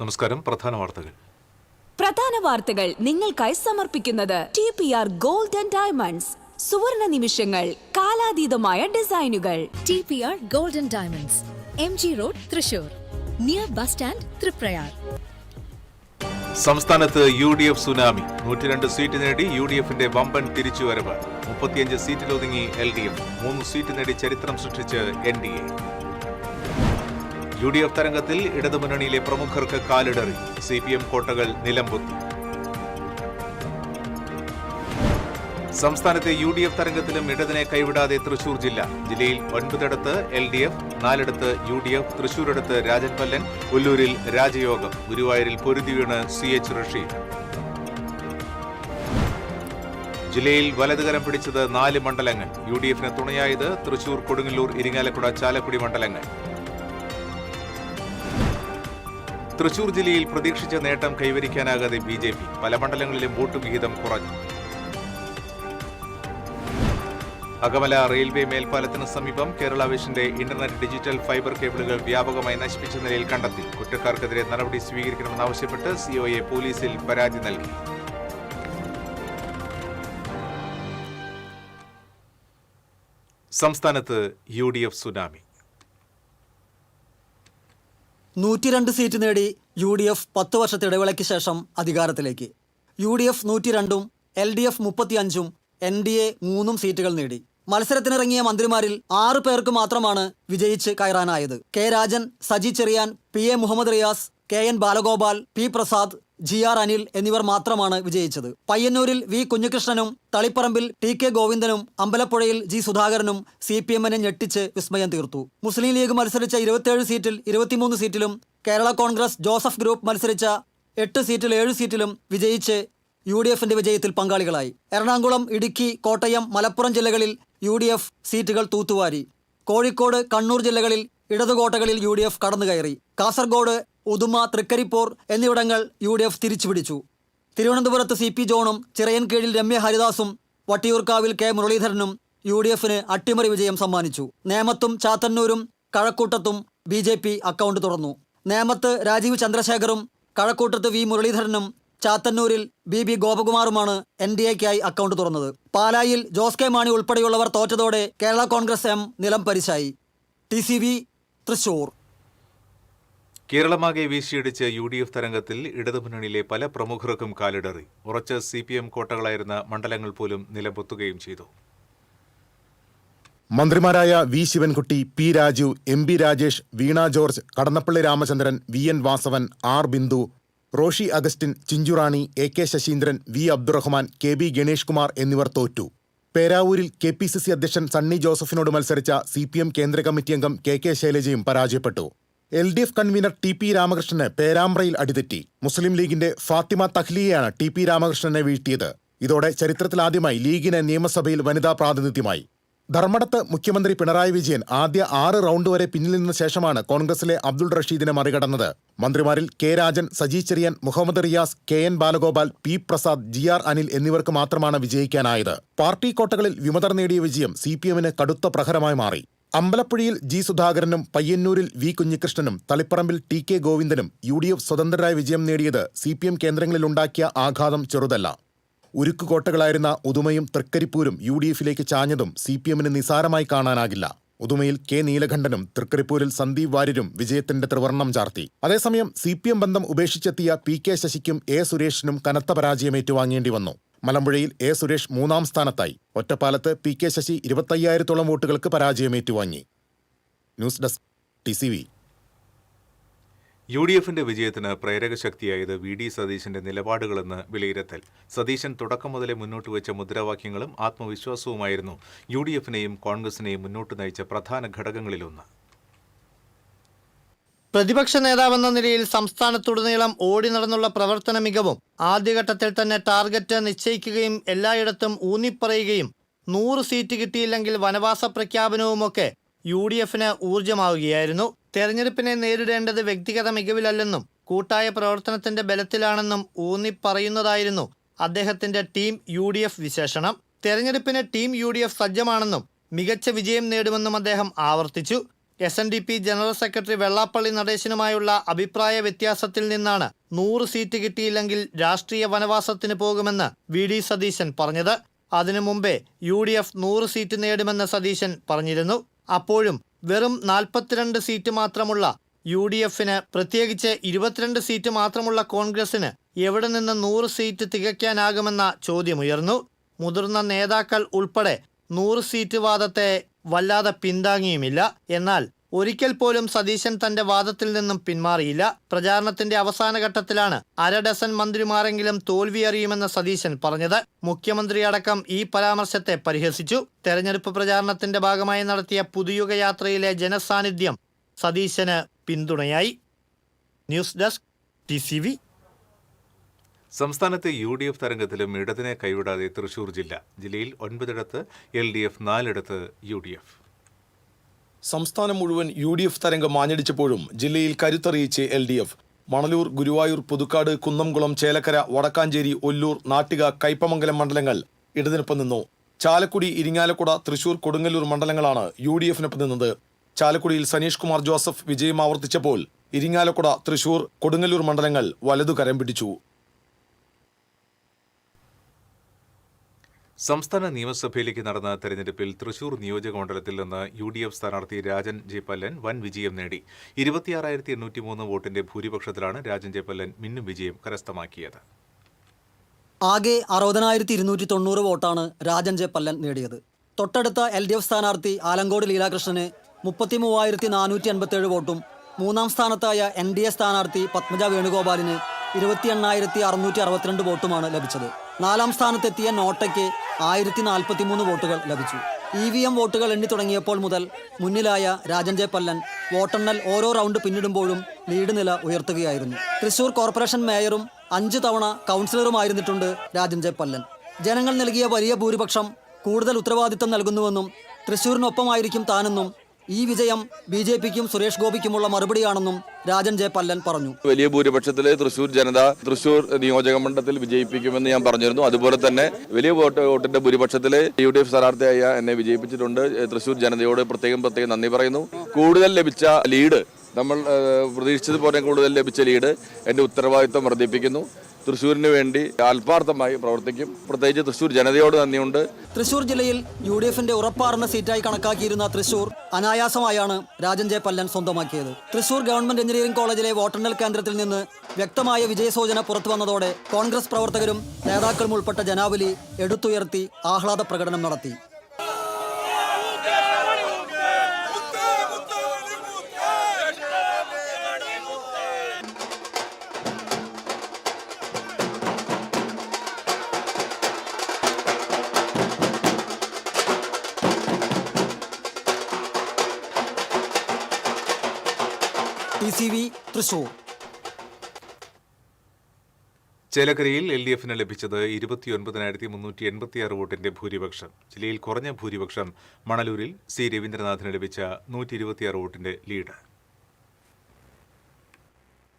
നമസ്കാരം. പ്രധാന വാർത്തകൾ നിങ്ങൾക്കായി സമർപ്പിക്കുന്നത് TPR Gold and Diamonds. സുവർണ നിമിഷങ്ങൾ, കാലാതീതമായ ഡിസൈനുകൾ. TPR Gold and Diamonds, MG Road, Thrissur, near bus stand, Triprayar. സംസ്ഥാനത്ത് UDF സുനാമി. 102 സീറ്റ് നേടി UDFന്റെ വമ്പൻ തിരിച്ചുവരവ്. 35 സീറ്റിലൊതുങ്ങി LDF. 3 സീറ്റ് നേടി ചരിത്രം സൃഷ്ടിച്ച് NDA. UDF തരംഗത്തിൽ ഇടതുമുന്നണിയിലെ പ്രമുഖർക്ക് കാലിടറി. CPM കോട്ടകൾ നിലംപൊത്തി. സംസ്ഥാനത്തെ UDF തരംഗത്തിലും ഇടതിനെ കൈവിടാതെ തൃശൂർ ജില്ല. ജില്ലയിൽ 9 LDF, 4 UDF, തൃശൂരിടത്ത് രാജൻ പല്ലൻ, ഉല്ലൂരിൽ രാജയോഗം, ഗുരുവായൂരിൽ പൊരുതി വീണ് CH റഷീദ്. ജില്ലയിൽ വലതുകരം പിടിച്ചത് 4 മണ്ഡലങ്ങൾ. UDFന് തുണയായത് തൃശൂർ, കൊടുങ്ങല്ലൂർ, ഇരിങ്ങാലക്കുട, ചാലക്കുടി മണ്ഡലങ്ങൾ. തൃശൂർ ജില്ലയിൽ പ്രതീക്ഷിച്ച നേട്ടം കൈവരിക്കാനാകാതെ BJP. പല മണ്ഡലങ്ങളിലും വോട്ട് വിഹിതം കുറഞ്ഞു. അകമല റെയിൽവേ മേൽപ്പാലത്തിന് സമീപം കേരള വിഷന്റെ ഇന്റർനെറ്റ് ഡിജിറ്റൽ ഫൈബർ കേബിളുകൾ വ്യാപകമായി നശിപ്പിച്ച നിലയിൽ കണ്ടെത്തി. കുറ്റക്കാർക്കെതിരെ നടപടി സ്വീകരിക്കണമെന്നാവശ്യപ്പെട്ട് COA പോലീസിൽ പരാതി നൽകി. സംസ്ഥാനത്ത് UDF സുനാമി. 102 സീറ്റ് നേടി UDF 10 വർഷത്തെ ഇടവേളയ്ക്ക് ശേഷം അധികാരത്തിലേക്ക്. UDF 102ഉം LDF 35ഉം NDA 3 സീറ്റുകൾ നേടി. മത്സരത്തിനിറങ്ങിയ മന്ത്രിമാരിൽ 6 പേർക്ക് മാത്രമാണ് വിജയിച്ച് കയറാനായത്. K Rajan, Saji Cherian, PA Muhammad Riyas, KN Balagopal, P Prasad, GR Anil എന്നിവർ മാത്രമാണ് വിജയിച്ചത്. പയ്യന്നൂരിൽ V കുഞ്ഞികൃഷ്ണനും തളിപ്പറമ്പിൽ TK ഗോവിന്ദനും അമ്പലപ്പുഴയിൽ G സുധാകരനും CPMനെ ഞെട്ടിച്ച് വിസ്മയം തീർത്തു. മുസ്ലിം ലീഗ് മത്സരിച്ച 27 സീറ്റിൽ 23 സീറ്റിലും കേരള കോൺഗ്രസ് ജോസഫ് ഗ്രൂപ്പ് മത്സരിച്ച 8 സീറ്റിൽ 7 സീറ്റിലും വിജയിച്ച് UDFന്റെ വിജയത്തിൽ പങ്കാളികളായി. എറണാകുളം, ഇടുക്കി, കോട്ടയം, മലപ്പുറം ജില്ലകളിൽ UDF സീറ്റുകൾ തൂത്തുവാരി. കോഴിക്കോട്, കണ്ണൂർ ജില്ലകളിൽ ഇടതുകോട്ടകളിൽ UDF കടന്നുകയറി. കാസർഗോഡ്, ഉദുമ, തൃക്കരിപ്പൂർ എന്നിവിടങ്ങൾ UDF തിരിച്ചുപിടിച്ചു. തിരുവനന്തപുരത്ത് CP ജോണും ചിറയൻകീഴിൽ രമ്യ ഹരിദാസും വട്ടിയൂർക്കാവിൽ K മുരളീധരനും UDFന് അട്ടിമറി വിജയം സമ്മാനിച്ചു. നേമത്തും ചാത്തന്നൂരും കഴക്കൂട്ടത്തും BJP അക്കൗണ്ട് തുറന്നു. നേമത്ത് രാജീവ് ചന്ദ്രശേഖറും കഴക്കൂട്ടത്ത് V മുരളീധരനും ചാത്തന്നൂരിൽ BB ഗോപകുമാറുമാണ് NDAയ്ക്കായി അക്കൗണ്ട് തുറന്നത്. പാലായിൽ ജോസ് K മാണി ഉൾപ്പെടെയുള്ളവർ തോറ്റതോടെ കേരള കോൺഗ്രസ് M നിലം പരിശായി. TCV തൃശൂർ. കേരളമാകെ വീശിയടിച്ച് UDF തരംഗത്തിൽ ഇടതുമുന്നണിയിലെ പല പ്രമുഖർക്കും കാലിടറി. ഉറച്ച CPM കോട്ടകളായിരുന്ന മണ്ഡലങ്ങൾ പോലും നിലംപൊത്തുകയും ചെയ്തു. മന്ത്രിമാരായ V Sivankutty, P Raju, MB Rajesh, Veena George, Kadannappally Ramachandran, VN Vasavan, R Bindu, Roshy Augustine, Chinchurani, AK Saseendran, V Abdurahiman, KB Ganesh Kumar എന്നിവർ തോറ്റു. പേരാവൂരിൽ KPCC അധ്യക്ഷൻ സണ്ണി ജോസഫിനോട് മത്സരിച്ച CPM കേന്ദ്ര കമ്മിറ്റി അംഗം KK ശൈലജയും പരാജയപ്പെട്ടു. LDF കൺവീനർ TP രാമകൃഷ്ണന് പേരാമ്പ്രയിൽ അടിതെറ്റി. മുസ്ലിം ലീഗിന്റെ ഫാത്തിമ തഹ്ലിയെയാണ് TP രാമകൃഷ്ണനെ വീഴ്ത്തിയത്. ഇതോടെ ചരിത്രത്തിലാദ്യമായി ലീഗിന് നിയമസഭയിൽ വനിതാ പ്രാതിനിധ്യമായി. ധർമ്മടത്ത് മുഖ്യമന്ത്രി പിണറായി വിജയൻ ആദ്യ 6 റൗണ്ട് വരെ പിന്നിൽ നിന്ന ശേഷമാണ് കോൺഗ്രസിലെ Abdul റഷീദിനെ മറികടന്നത്. മന്ത്രിമാരിൽ K Rajan, Saji Cherian, Muhammad Riyas, KN Balagopal, P Prasad, GR Anil എന്നിവർക്ക് മാത്രമാണ് വിജയിക്കാനായത്. പാർട്ടി കോട്ടകളിൽ വിമതർ നേടിയ വിജയം CPMന് കടുത്ത പ്രഹരമായി മാറി. അമ്പലപ്പുഴയിൽ G സുധാകരനും പയ്യന്നൂരിൽ V കുഞ്ഞികൃഷ്ണനും തളിപ്പറമ്പിൽ TK ഗോവിന്ദനും UDF സ്വതന്ത്രരായ വിജയം നേടിയത് CPM കേന്ദ്രങ്ങളിലുണ്ടാക്കിയ ആഘാതം ചെറുതല്ല. ഉരുക്കുകോട്ടകളായിരുന്ന ഉദുമയും തൃക്കരിപ്പൂരും UDFിലേക്ക് ചാഞ്ഞതും CPMന് നിസാരമായി കാണാനാകില്ല. ഉദുമയിൽ K നീലകണ്ഠനും തൃക്കരിപ്പൂരിൽ സന്ദീപ് വാര്യരും വിജയത്തിന്റെ ത്രിവർണം ചാർത്തി. അതേസമയം CPM ബന്ധം ഉപേക്ഷിച്ചെത്തിയ PK ശശിക്കും A സുരേഷിനും കനത്ത പരാജയം ഏറ്റുവാങ്ങേണ്ടി വന്നു. മലമ്പുഴയിൽ A സുരേഷ് 3ാം സ്ഥാനത്തായി. ഒറ്റപ്പാലത്ത് PK ശശി 25,000-ഓളം വോട്ടുകൾക്ക് പരാജയം ഏറ്റുവാങ്ങി. News desk TCV. UDFന്റെ വിജയത്തിന് പ്രേരകശക്തിയായത് VD സതീശന്റെ നിലപാടുകളെന്ന് വിലയിരുത്തൽ. സതീശൻ തുടക്കം മുതലേ മുന്നോട്ട് വെച്ച മുദ്രാവാക്യങ്ങളും ആത്മവിശ്വാസവുമായിരുന്നു UDFനെയും കോൺഗ്രസിനെയും മുന്നോട്ട് നയിച്ച പ്രധാന ഘടകങ്ങളിലൊന്ന്. പ്രതിപക്ഷ നേതാവെന്ന നിലയിൽ സംസ്ഥാനത്തുടനീളം ഓടി നടന്നുള്ള പ്രവർത്തന മികവും ആദ്യഘട്ടത്തിൽ തന്നെ ടാർഗറ്റ് നിശ്ചയിക്കുകയും എല്ലായിടത്തും ഊന്നിപ്പറയുകയും 100 സീറ്റ് കിട്ടിയില്ലെങ്കിൽ വനവാസ പ്രഖ്യാപനവുമൊക്കെ UDFന് ഊർജമാവുകയായിരുന്നു. തെരഞ്ഞെടുപ്പിനെ നേരിടേണ്ടത് വ്യക്തിഗത മികവിലല്ലെന്നും കൂട്ടായ പ്രവർത്തനത്തിന്റെ ബലത്തിലാണെന്നും ഊന്നിപ്പറയുന്നതായിരുന്നു അദ്ദേഹത്തിന്റെ ടീം UDF വിശേഷണം. തെരഞ്ഞെടുപ്പിന് ടീം UDF സജ്ജമാണെന്നും മികച്ച വിജയം നേടുമെന്നും അദ്ദേഹം ആവർത്തിച്ചു. SNDP ജനറൽ സെക്രട്ടറി വെള്ളാപ്പള്ളി നടേശനുമായുള്ള അഭിപ്രായ വ്യത്യാസത്തിൽ നിന്നാണ് 100 സീറ്റ് കിട്ടിയില്ലെങ്കിൽ രാഷ്ട്രീയ വനവാസത്തിന് പോകുമെന്ന് VD സതീശൻ പറഞ്ഞത്. അതിനു മുമ്പേ UDF 100 സീറ്റ് നേടുമെന്ന് സതീശൻ പറഞ്ഞിരുന്നു. അപ്പോഴും വെറും 42 സീറ്റ് മാത്രമുള്ള UDFന്, പ്രത്യേകിച്ച് 22 സീറ്റ് മാത്രമുള്ള കോൺഗ്രസിന് എവിടെ നിന്ന് 100 സീറ്റ് തികയ്ക്കാനാകുമെന്ന ചോദ്യമുയർന്നു. മുതിർന്ന നേതാക്കൾ ഉൾപ്പെടെ 100 സീറ്റ് വാദത്തെ വല്ലാതെ പിന്താങ്ങിയുമില്ല. എന്നാൽ ഒരിക്കൽ പോലും സതീശൻ തന്റെ വാദത്തിൽ നിന്നും പിന്മാറിയില്ല. പ്രചാരണത്തിന്റെ അവസാന ഘട്ടത്തിലാണ് 1/2 ഡസൻ മന്ത്രിമാരെങ്കിലും തോൽവി അറിയുമെന്ന് സതീശൻ പറഞ്ഞത്. മുഖ്യമന്ത്രി അടക്കം ഈ പരാമർശത്തെ പരിഹസിച്ചു. തെരഞ്ഞെടുപ്പ് പ്രചാരണത്തിന്റെ ഭാഗമായി നടത്തിയ പുതുയുഗ യാത്രയിലെ ജനസാന്നിധ്യം സതീശന് പിന്തുണയായി. News desk TCV. സംസ്ഥാനത്തെ UDF തരംഗത്തിലും ഇടതിനെ കൈവിടാതെ തൃശൂർ ജില്ല. ജില്ലയിൽ 9 LDF, 4 UDF. സംസ്ഥാനം മുഴുവൻ UDF തരംഗം ആഞ്ഞടിച്ചപ്പോഴും ജില്ലയിൽ കരുത്തറിയിച്ച് LDF. മണലൂർ, ഗുരുവായൂർ, പുതുക്കാട്, കുന്നംകുളം, ചേലക്കര, വടക്കാഞ്ചേരി, ഒല്ലൂർ, നാട്ടിക, കയ്പമംഗലം മണ്ഡലങ്ങൾ ഇടതിനൊപ്പം നിന്നു. ചാലക്കുടി, ഇരിങ്ങാലക്കുട, തൃശൂർ, കൊടുങ്ങല്ലൂർ മണ്ഡലങ്ങളാണ് UDFനൊപ്പം നിന്നത്. ചാലക്കുടിയിൽ സനീഷ് കുമാർ ജോസഫ് വിജയം ആവർത്തിച്ചപ്പോൾ ഇരിങ്ങാലക്കുട, തൃശൂർ, കൊടുങ്ങല്ലൂർ മണ്ഡലങ്ങൾ വലതു കരം പിടിച്ചു. സംസ്ഥാന നിയമസഭയിലേക്ക് നടന്ന തെരഞ്ഞെടുപ്പിൽ തൃശൂർ നിയോജക മണ്ഡലത്തിൽ നിന്ന് UDF സ്ഥാനാർത്ഥി രാജൻ ജെ പല്ലൻ വൻ വിജയം നേടി. 26,803 വോട്ടിന്റെ ഭൂരിപക്ഷത്തിലാണ് രാജൻ ജെ പല്ലൻ മിന്നും വിജയം കരസ്ഥമാക്കിയത്. ആകെ 60,290 വോട്ടാണ് രാജൻ ജെ പല്ലൻ നേടിയത്. തൊട്ടടുത്ത LDF സ്ഥാനാർത്ഥി ആലങ്കോട് ലീലാകൃഷ്ണന് 33,487 വോട്ടും മൂന്നാം സ്ഥാനത്തായ NDA സ്ഥാനാർത്ഥി പത്മജ വേണുഗോപാലിന് 28,662 വോട്ടുമാണ് ലഭിച്ചത്. നാലാം സ്ഥാനത്തെത്തിയ നോട്ടയ്ക്ക് 1,043 വോട്ടുകൾ ലഭിച്ചു. EVM വോട്ടുകൾ എണ്ണി തുടങ്ങിയപ്പോൾ മുതൽ മുന്നിലായ രാജൻ ജെ പല്ലൻ വോട്ടെണ്ണൽ ഓരോ റൗണ്ട് പിന്നിടുമ്പോഴും ലീഡ് നില ഉയർത്തുകയായിരുന്നു. തൃശൂർ കോർപ്പറേഷൻ മേയറും 5 തവണ കൗൺസിലറുമായിരുന്നിട്ടുണ്ട് രാജൻ ജെ പല്ലൻ. ജനങ്ങൾ നൽകിയ വലിയ ഭൂരിപക്ഷം കൂടുതൽ ഉത്തരവാദിത്തം നൽകുന്നുവെന്നും തൃശൂരിനൊപ്പമായിരിക്കും താനെന്നും ഈ വിജയം BJPക്കും സുരേഷ് ഗോപിക്കുമുള്ള മറുപടിയാണെന്നും രാജൻ ജെ പല്ലൻ പറഞ്ഞു. വലിയ ഭൂരിപക്ഷത്തിൽ തൃശൂർ ജനത തൃശൂർ നിയോജക മണ്ഡലത്തിൽ വിജയിപ്പിക്കുമെന്ന് ഞാൻ പറഞ്ഞിരുന്നു. അതുപോലെ തന്നെ വലിയ വോട്ടിന്റെ ഭൂരിപക്ഷത്തിൽ UDF സ്ഥാനാർത്ഥിയായ എന്നെ വിജയിപ്പിച്ചിട്ടുണ്ട്. തൃശൂർ ജനതയോട് പ്രത്യേകം നന്ദി പറയുന്നു. കൂടുതൽ ലഭിച്ച ലീഡ്, നമ്മൾ പ്രതീക്ഷിച്ചതുപോലെ കൂടുതൽ ലഭിച്ച ലീഡ് എന്റെ ഉത്തരവാദിത്വം വർദ്ധിപ്പിക്കുന്നു. തൃശ്ശൂരിന് വേണ്ടി ആത്മാർത്ഥമായി പ്രവർത്തിക്കും. പ്രത്യേകിച്ച് തൃശ്ശൂർ ജനതയോട് നന്ദിയുണ്ട്. തൃശൂർ ജില്ലയിൽ UDFന്റെ ഉറപ്പാർന്ന സീറ്റായി കണക്കാക്കിയിരുന്ന തൃശൂർ അനായാസമായാണ് രാജൻ ജെ പല്ലൻ സ്വന്തമാക്കിയത്. തൃശൂർ ഗവൺമെന്റ് എഞ്ചിനീയറിംഗ് കോളേജിലെ വോട്ടെണ്ണൽ കേന്ദ്രത്തിൽ നിന്ന് വ്യക്തമായ വിജയസൂചന പുറത്തു വന്നതോടെ കോൺഗ്രസ് പ്രവർത്തകരും നേതാക്കളും ഉൾപ്പെട്ട ജനാവലി എടുത്തുയർത്തി ആഹ്ലാദ പ്രകടനം നടത്തി. TCV തൃശൂർ. ചേലക്കരയിൽ LDFന് ലഭിച്ചത് 29,386 വോട്ടിന്റെ ഭൂരിപക്ഷം. ജില്ലയിൽ കുറഞ്ഞ ഭൂരിപക്ഷം മണലൂരിൽ C രവീന്ദ്രനാഥിന് ലഭിച്ച 126 വോട്ടിന്റെ ലീഡ്.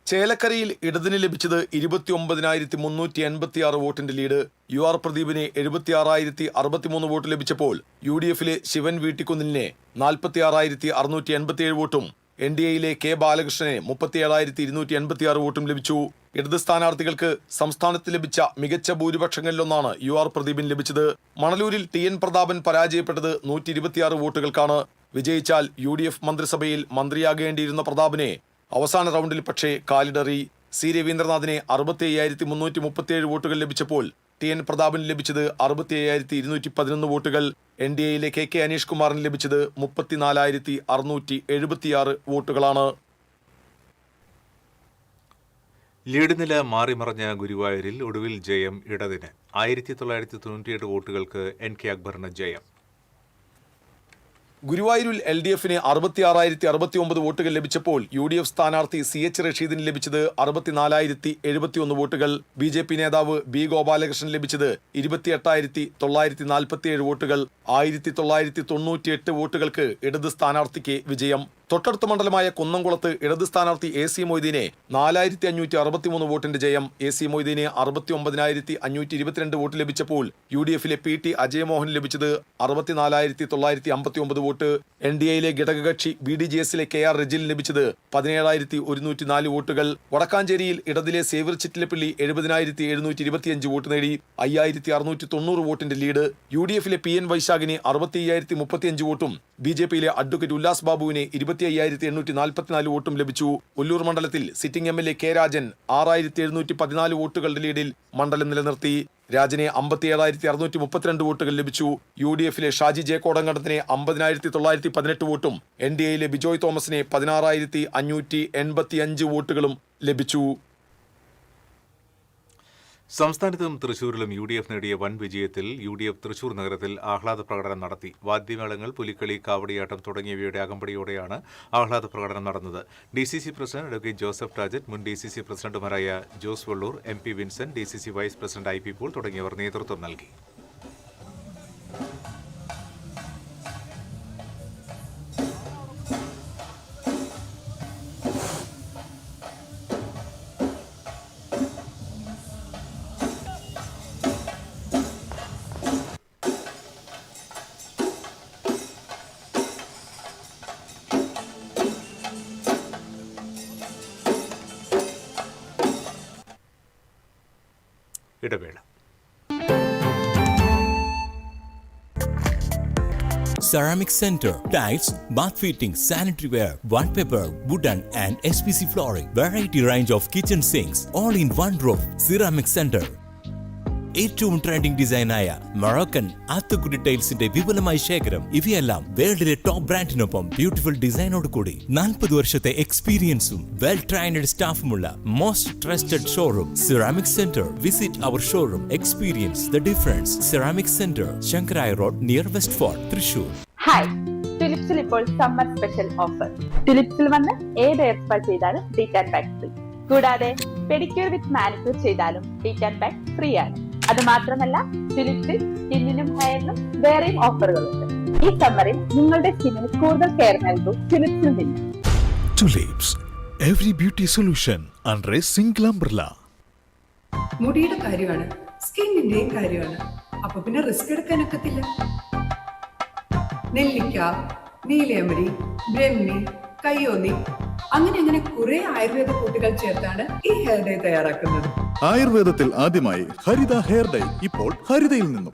ചേലക്കരയിൽ ഇടതിന് ലഭിച്ചത് 29,386 വോട്ടിന്റെ ലീഡ്. UR പ്രദീപിന് 76,063 വോട്ട് ലഭിച്ചപ്പോൾ UDFിലെ ശിവൻ വീട്ടിക്കുന്നിലിനെ 46,687 വോട്ടും NDAയിലെ K ബാലകൃഷ്ണനെ 37,286 വോട്ടും ലഭിച്ചു. ഇടത് സ്ഥാനാർത്ഥികൾക്ക് സംസ്ഥാനത്ത് ലഭിച്ച മികച്ച ഭൂരിപക്ഷങ്ങളിലൊന്നാണ് UR പ്രദീപിന് ലഭിച്ചത്. മണലൂരിൽ TN പ്രതാപൻ പരാജയപ്പെട്ടത് 126 വോട്ടുകൾക്കാണ്. വിജയിച്ചാൽ UDF മന്ത്രിസഭയിൽ മന്ത്രിയാകേണ്ടിയിരുന്ന പ്രതാപനെ അവസാന റൗണ്ടിൽ പക്ഷേ കാലിടറി. C രവീന്ദ്രനാഥിനെ 65,337 വോട്ടുകൾ ലഭിച്ചപ്പോൾ TN പ്രതാപന് ലഭിച്ചത് 65,211 വോട്ടുകൾ. NDAയിലെ KK അനീഷ് കുമാറിന് ലഭിച്ചത് 34,676 വോട്ടുകളാണ്. ലീഡ് നില മാറിമറിഞ്ഞ ഗുരുവായൂരിൽ ഒടുവിൽ ജയം ഇടതിന്. 1998 വോട്ടുകൾക്ക് NK അക്ബറിന് ജയം. ഗുരുവായൂരിൽ LDFന് 66,069 വോട്ടുകൾ ലഭിച്ചപ്പോൾ UDF സ്ഥാനാർത്ഥി CH റഷീദിന് ലഭിച്ചത് 64,071 വോട്ടുകൾ. BJP നേതാവ് B ഗോപാലകൃഷ്ണൻ ലഭിച്ചത് 28,947 വോട്ടുകൾ. 1,998 വോട്ടുകൾക്ക് ഇടത് സ്ഥാനാർത്ഥിക്ക് വിജയം. തൊട്ടടുത്ത മണ്ഡലമായ കുന്നംകുളത്ത് ഇടത് സ്ഥാനാർത്ഥി AC മൊയ്തീനെ 4563 വോട്ടിന്റെ ജയം. AC മൊയ്തീന് 69,522 വോട്ട് ലഭിച്ചപ്പോൾ UDFിലെ PT അജയമോഹൻ ലഭിച്ചത് 64,959 വോട്ട്. NDAയിലെ ഘടകകക്ഷി BDJSിലെ KR റെജിൽ ലഭിച്ചത് 17,104 വോട്ടുകൾ. വടക്കാഞ്ചേരിയിൽ ഇടതിലെ സേവ്യർ ചിറ്റിലപ്പള്ളി 70,725 വോട്ട് നേടി 5,690 വോട്ടിന്റെ ലീഡ്. UDFിലെ PN വൈശാഖിന് 65,035 വോട്ടും BJPയിലെ അഡ്വക്കേറ്റ് ഉല്ലാസ് ബാബുവിന് 25,844 വോട്ടും ലഭിച്ചു. ഉല്ലൂർ മണ്ഡലത്തിൽ സിറ്റിംഗ് MLA K രാജൻ 6,714 വോട്ടുകളുടെ ലീഡിൽ മണ്ഡലം നിലനിർത്തി. രാജന് 57,632 വോട്ടുകൾ ലഭിച്ചു. UDFിലെ ഷാജി ജെ കോടങ്കണ്ടത്തിന് 50,918 വോട്ടും NDAയിലെ ബിജോയ് തോമസിന് 16,585 വോട്ടുകളും ലഭിച്ചു. സംസ്ഥാനത്തും തൃശൂരിലും UDF നേടിയ വൻ വിജയത്തിൽ UDF തൃശൂർ നഗരത്തിൽ ആഹ്ലാദ പ്രകടനം നടത്തി. വാദ്യമേളങ്ങൾ, പുലിക്കളി, കാവടിയാട്ടം തുടങ്ങിയവയുടെ അകമ്പടിയോടെയാണ് ആഹ്ലാദ പ്രകടനം നടന്നത്. DCC president advocate Joseph Tajet, മുൻ DCC പ്രസിഡന്റുമാരായ Jose Valloor, MP Vincent, DCC vice president IP Paul തുടങ്ങിയവർ നേതൃത്വം നൽകി. ഇടവേള. Ceramic Center, tiles, bath fittings, sanitary ware, wallpaper, wooden and SPC flooring, variety range of kitchen sinks, all in one roof. Ceramic Center. ഏറ്റവും trending ഡിസൈനായ Moroccan ആത്തുകുടി ടൈൽസിന്റെ വിപുലമായ ശേഖരം. ഇവയെല്ലാം വേൾഡിലെ top ബ്രാൻഡിനൊപ്പം beautiful ഡിസൈനോട് കൂടി 40 വർഷത്തെ എക്സ്പീരിയൻസും വെൽ ട്രെയിൻഡ് സ്റ്റാഫുമുള്ള most trusted showroom ceramic centre. Visit our showroom, experience the difference. Ceramic centre, Sankaraiya road, near West Fort, Thrissur. Hi, ഫിലിപ്സിൽ ഇപ്പോൾ സമ്മർ സ്പെഷ്യൽ ഓഫർ. ഫിലിപ്സിൽ വന്ന് ഏത് ഹെയർ സ്പാ ചെയ്താലും ഡീറ്റാൻ പാക്ക് ഫ്രീ. കൂടാതെ പെഡിക്യൂർ വിത്ത് മാനിക്യൂർ ചെയ്താലും detan pack free ആണ്. അത് മാത്രമല്ല, ഫിലിപ്സിൽ സ്കിന്നിനും ഹെയറിനും വേറെയും ഓഫറുകളുണ്ട്. ഈ സമ്മറിൽ നിങ്ങളുടെ സ്കിന്നിന് കൂടുതൽ കെയർ നൽകും ഫിലിപ്സിൽ നിന്ന്. Tulips, every beauty solution under a single umbrella. മുടിയുടെ കാര്യമാണ്, സ്കിന്നിന്റെയും കാര്യമാണ്. അപ്പൊ പിന്നെ റിസ്ക് എടുക്കാനൊക്കത്തില്ല. നെല്ലിക്ക, നീലയമരി, ബ്രഹ്മി, കയ്യോന്നി, അങ്ങനെ കുറെ ആയുർവേദ കൂട്ടുകൾ ചേർത്താണ് ഈ ഹെയർ ഡേ തയ്യാറാക്കുന്നത്. ആയുർവേദത്തിൽ ആദ്യമായി ഹരിത ഹെയർ ഡൈ ഇപ്പോൾ ഹരിതയിൽ നിന്നും.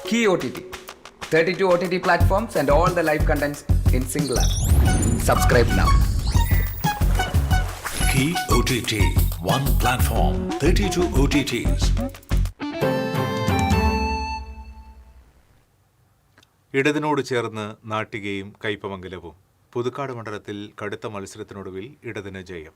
Key OTT, 32 OTT platforms and all the live contents in single app. Subscribe now. Key OTT, one platform, 32 OTTs. ഇടതിനോട് ചേർന്ന് നാട്ടികയും കയ്പമംഗലവും. പുതുക്കാട് മണ്ഡലത്തിൽ കടുത്ത മത്സരത്തിനൊടുവിൽ ഇടതിന് ജയം.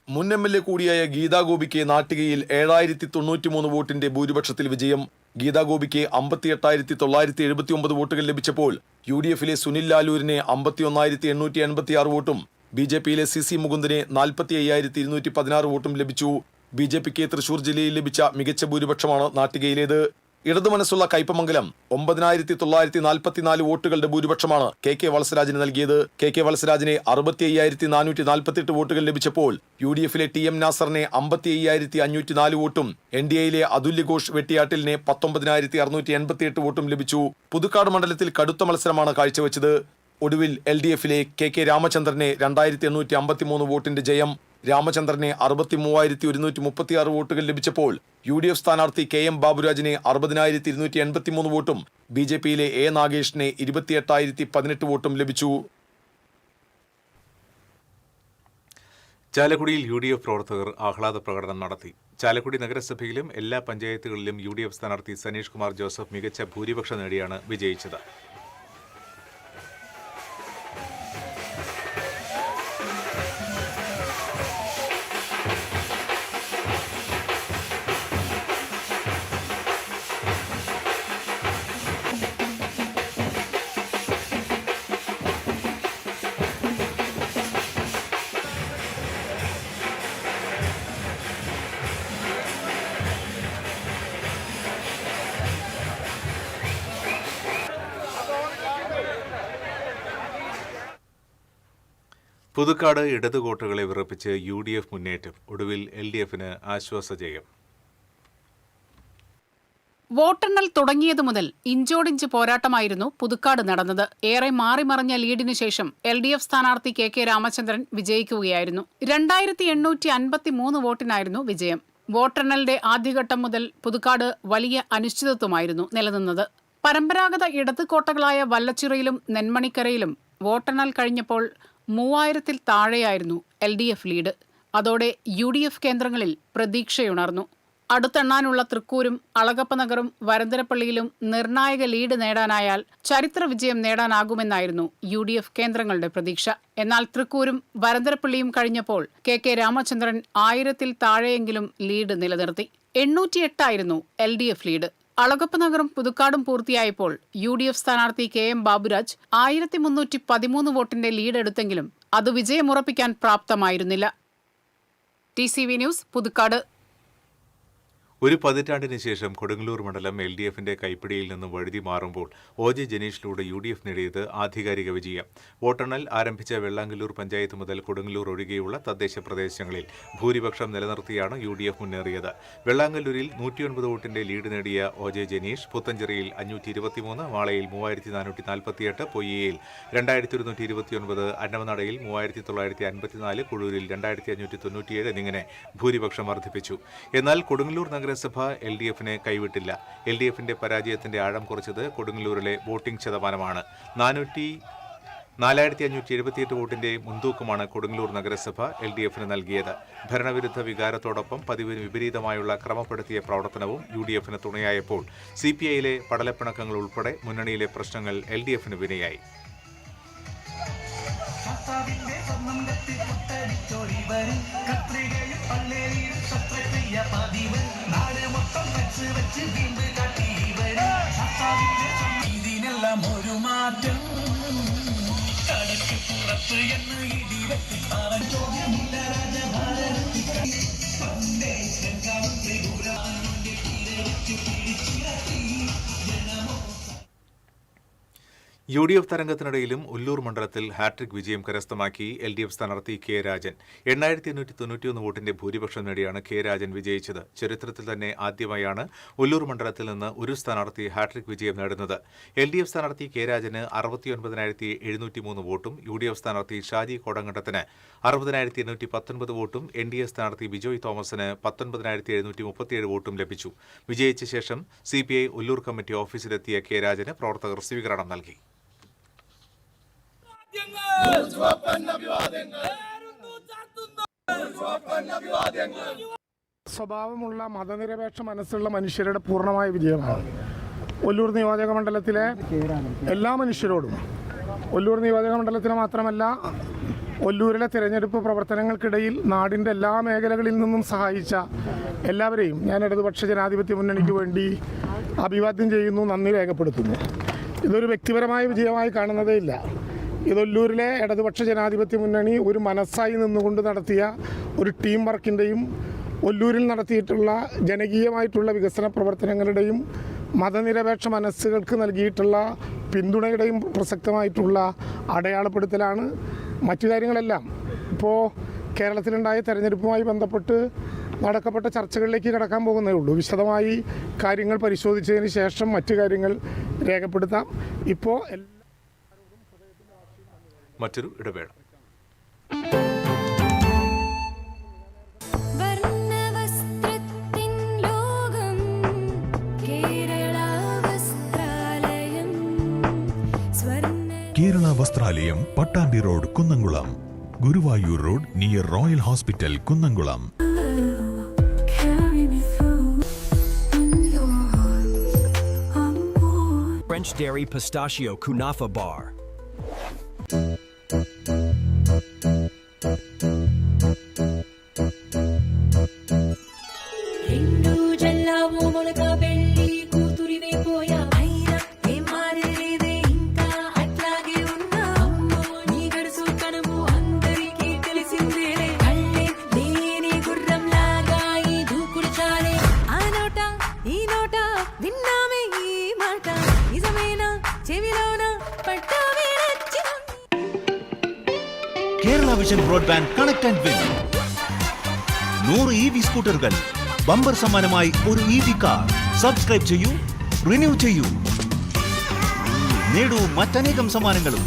മുൻ MLA കൂടിയായ ഗീതാഗോപിക്ക് നാട്ടികയിൽ 7,093 വോട്ടിന്റെ ഭൂരിപക്ഷത്തിൽ വിജയം. ഗീതാഗോപിക്ക് 58,979 വോട്ടുകൾ ലഭിച്ചപ്പോൾ UDFിലെ സുനിൽ ലാലൂരിന് 51,886 വോട്ടും BJPയിലെ CC മുകുന്ദന് 45,216 വോട്ടും ലഭിച്ചു. BJPക്ക് തൃശൂർ ജില്ലയിൽ ലഭിച്ച മികച്ച ഭൂരിപക്ഷമാണ് നാട്ടികയിലേത്. ഇടതു മനസ്സുള്ള കയ്പമംഗലം 9,944 വോട്ടുകളുടെ ഭൂരിപക്ഷമാണ് KK വത്സരാജിന് നൽകിയത്. KK വത്സരാജിന് 65,448 വോട്ടുകൾ ലഭിച്ചപ്പോൾ UDFിലെ TM നാസറിനെ 55,504 വോട്ടും NDAയിലെ അതുല്യ ഘോഷ് വെട്ടിയാട്ടിലിനെ 19,688 വോട്ടും ലഭിച്ചു. പുതുക്കാട് മണ്ഡലത്തിൽ കടുത്ത മത്സരമാണ് കാഴ്ചവെച്ചത്. ഒടുവിൽ LDFിലെ KK രാമചന്ദ്രനെ 2,853 വോട്ടിന്റെ ജയം. രാമചന്ദ്രന് 63,136 വോട്ടുകൾ ലഭിച്ചപ്പോൾ UDF സ്ഥാനാർത്ഥി KM ബാബുരാജിന് 60,283 വോട്ടും BJPയിലെ A നാഗേഷിന് 28,018 വോട്ടും ലഭിച്ചു. ചാലക്കുടിയിൽ UDF പ്രവർത്തകർ ആഹ്ലാദ പ്രകടനം നടത്തി. ചാലക്കുടി നഗരസഭയിലും എല്ലാ പഞ്ചായത്തുകളിലും UDF സ്ഥാനാർത്ഥി സനീഷ് കുമാർ ജോസഫ് മികച്ച ഭൂരിപക്ഷം നേടിയാണ് വിജയിച്ചത്. പുതുക്കാട് ഇടതുകോട്ടകളെ വിറപ്പിച്ച് UDF മുന്നേറ്റം. ഒടുവിൽ LDFന് ആശ്വാസജയം. വോട്ടെണ്ണൽ തുടങ്ങിയതു മുതൽ ഇഞ്ചോടിഞ്ച് പോരാട്ടമായിരുന്നു പുതുക്കാട് നടന്നത്. ഏറെ മാറിമറിഞ്ഞ ലീഡിനു ശേഷം LDF സ്ഥാനാർത്ഥി KK രാമചന്ദ്രൻ വിജയിക്കുകയായിരുന്നു. 2853 വോട്ടിനായിരുന്നു വിജയം. വോട്ടെണ്ണലിന്റെ ആദ്യഘട്ടം മുതൽ പുതുക്കാട് വലിയ അനിശ്ചിതത്വമായിരുന്നു നിലനിന്നത്. പരമ്പരാഗത ഇടത് കോട്ടകളായ വല്ലച്ചിറയിലും നെന്മണിക്കരയിലും വോട്ടെണ്ണൽ കഴിഞ്ഞപ്പോൾ 3000-ൽ താഴെയായിരുന്നു LDF ലീഡ്. അതോടെ UDF കേന്ദ്രങ്ങളിൽ പ്രതീക്ഷയുണർന്നു. അടുത്തെണ്ണാനുള്ള തൃക്കൂരും അളഗപ്പനഗറും വരന്തരപ്പള്ളിയിലും നിർണായക ലീഡ് നേടാനായാൽ ചരിത്ര വിജയം നേടാനാകുമെന്നായിരുന്നു UDF കേന്ദ്രങ്ങളുടെ പ്രതീക്ഷ. എന്നാൽ തൃക്കൂരും വരന്തരപ്പള്ളിയും കഴിഞ്ഞപ്പോൾ KK രാമചന്ദ്രൻ 1000-ൽ താഴെയെങ്കിലും ലീഡ് നിലനിർത്തി. 808 LDF ലീഡ്. അളഗപ്പനഗറും പുതുക്കാടും പൂർത്തിയായപ്പോൾ UDF സ്ഥാനാർത്ഥി KM ബാബുരാജ് 1313 വോട്ടിന്റെ ലീഡ് എടുത്തെങ്കിലും അത് വിജയമുറപ്പിക്കാൻ പ്രാപ്തമായിരുന്നില്ല. TCV news, Puthukkad. ഒരു പതിറ്റാണ്ടിന് ശേഷം കൊടുങ്ങല്ലൂർ മണ്ഡലം LDFന്റെ കൈപ്പിടിയിൽ നിന്നും വഴുതി മാറുമ്പോൾ OJ ജനീഷിലൂടെ UDF നേടിയത് ആധികാരിക വിജയം. വോട്ടെണ്ണൽ ആരംഭിച്ച വെള്ളാങ്കല്ലൂർ പഞ്ചായത്ത് മുതൽ കൊടുങ്ങല്ലൂർ ഒഴികെയുള്ള തദ്ദേശ പ്രദേശങ്ങളിൽ ഭൂരിപക്ഷം നിലനിർത്തിയാണ് UDF മുന്നേറിയത്. വെള്ളാങ്കല്ലൂരിൽ 109 വോട്ടിന്റെ ലീഡ് നേടിയ OJ ജനീഷ് പുത്തഞ്ചിറയിൽ 523, വാളയിൽ 3448, പൊയ്യയിൽ 2129, അന്നമനടയിൽ 3954, കുഴൂരിൽ 2597 എന്നിങ്ങനെ ഭൂരിപക്ഷം വർദ്ധിപ്പിച്ചു. എന്നാൽ കൊടുങ്ങല്ലൂർ നഗരസഭ LDFനെ കൈവിട്ടില്ല. LDFന്റെ പരാജയത്തിന്റെ ആഴം കുറച്ചത് കൊടുങ്ങല്ലൂരിലെ വോട്ടിംഗ് ശതമാനമാണ്. 4578 വോട്ടിന്റെ മുൻതൂക്കമാണ് കൊടുങ്ങല്ലൂർ നഗരസഭ LDFന് നൽകിയത്. ഭരണവിരുദ്ധ വികാരത്തോടൊപ്പം പതിവിന് വിപരീതമായുള്ള ക്രമപ്പെടുത്തിയ പ്രവർത്തനവും UDFന് തുണയായപ്പോൾ CPIയിലെ പടലപ്പിണക്കങ്ങൾ ഉൾപ്പെടെ മുന്നണിയിലെ പ്രശ്നങ്ങൾ LDFന് വിനയായി. UDF തരംഗത്തിനിടയിലും ഉല്ലൂർ മണ്ഡലത്തിൽ ഹാട്രിക് വിജയം കരസ്ഥമാക്കി LDF സ്ഥാനാർത്ഥി K രാജൻ. 8891 വോട്ടിന്റെ ഭൂരിപക്ഷം നേടിയാണ് K രാജൻ വിജയിച്ചത്. ചരിത്രത്തിൽ തന്നെ ആദ്യമായാണ് ഉല്ലൂർ മണ്ഡലത്തിൽ നിന്ന് ഒരു സ്ഥാനാർത്ഥി ഹാട്രിക് വിജയം നേടുന്നത്. LDF സ്ഥാനാർത്ഥി K രാജന് 69,703 വോട്ടും UDF സ്ഥാനാർത്ഥി ഷാജി കോടങ്കണ്ടത്തിന് 60,819 വോട്ടും NDA സ്ഥാനാർത്ഥി ബിജോയ് തോമസിന് 19,737 വോട്ടും ലഭിച്ചു. വിജയിച്ച ശേഷം CPI ഉല്ലൂർ കമ്മിറ്റി ഓഫീസിലെത്തിയ K രാജന് പ്രവർത്തകർ സ്വീകരണം നൽകി. സ്വഭാവമുള്ള മതനിരപേക്ഷ മനസ്സുള്ള മനുഷ്യരുടെ പൂർണ്ണമായ വിജയമാണ്. ഒല്ലൂർ നിയോജക മണ്ഡലത്തിലെ എല്ലാ മനുഷ്യരോടും, ഒല്ലൂർ നിയോജക മണ്ഡലത്തിന് മാത്രമല്ല ഒല്ലൂരിലെ തിരഞ്ഞെടുപ്പ് പ്രവർത്തനങ്ങൾക്കിടയിൽ നാടിൻ്റെ എല്ലാ മേഖലകളിൽ നിന്നും സഹായിച്ച എല്ലാവരെയും ഞാൻ ഇടതുപക്ഷ ജനാധിപത്യ മുന്നണിക്ക് വേണ്ടി അഭിവാദ്യം ചെയ്യുന്നു, നന്ദി രേഖപ്പെടുത്തുന്നു. ഇതൊരു വ്യക്തിപരമായ വിജയമായി കാണുന്നതേ ഇല്ല. ഇതൊല്ലൂരിലെ ഇടതുപക്ഷ ജനാധിപത്യ മുന്നണി ഒരു മനസ്സായി നിന്നുകൊണ്ട് നടത്തിയ ഒരു ടീം വർക്കിൻ്റെയും ഒല്ലൂരിൽ നടത്തിയിട്ടുള്ള ജനകീയമായിട്ടുള്ള വികസന പ്രവർത്തനങ്ങളുടെയും മതനിരപേക്ഷ മനസ്സുകൾക്ക് നൽകിയിട്ടുള്ള പിന്തുണയുടെയും പ്രസക്തമായിട്ടുള്ള അടയാളപ്പെടുത്തലാണ്. മറ്റു കാര്യങ്ങളെല്ലാം ഇപ്പോൾ കേരളത്തിലുണ്ടായ തെരഞ്ഞെടുപ്പുമായി ബന്ധപ്പെട്ട് നടക്കപ്പെട്ട ചർച്ചകളിലേക്ക് കടക്കാൻ പോകുന്നേ ഉള്ളൂ. വിശദമായി കാര്യങ്ങൾ പരിശോധിച്ചതിന് ശേഷം മറ്റു കാര്യങ്ങൾ രേഖപ്പെടുത്താം. ഇപ്പോൾ മറ്റൊരു ഇടവേള. Kerala Vastralayam, Pattambi road, Kunnamkulam. Guruvayur road near royal hospital, Kunnamkulam. French Dairy Pistachio Kunafa Bar. Vision broadband connect and win 100 EV സ്കൂട്ടറുകൾ, ബമ്പർ സമ്മാനമായി ഒരു EV കാർ. സബ്സ്ക്രൈബ് ചെയ്യൂ, റിന്യൂ ചെയ്യൂ, നേടൂ മറ്റനേകം സമ്മാനങ്ങളും.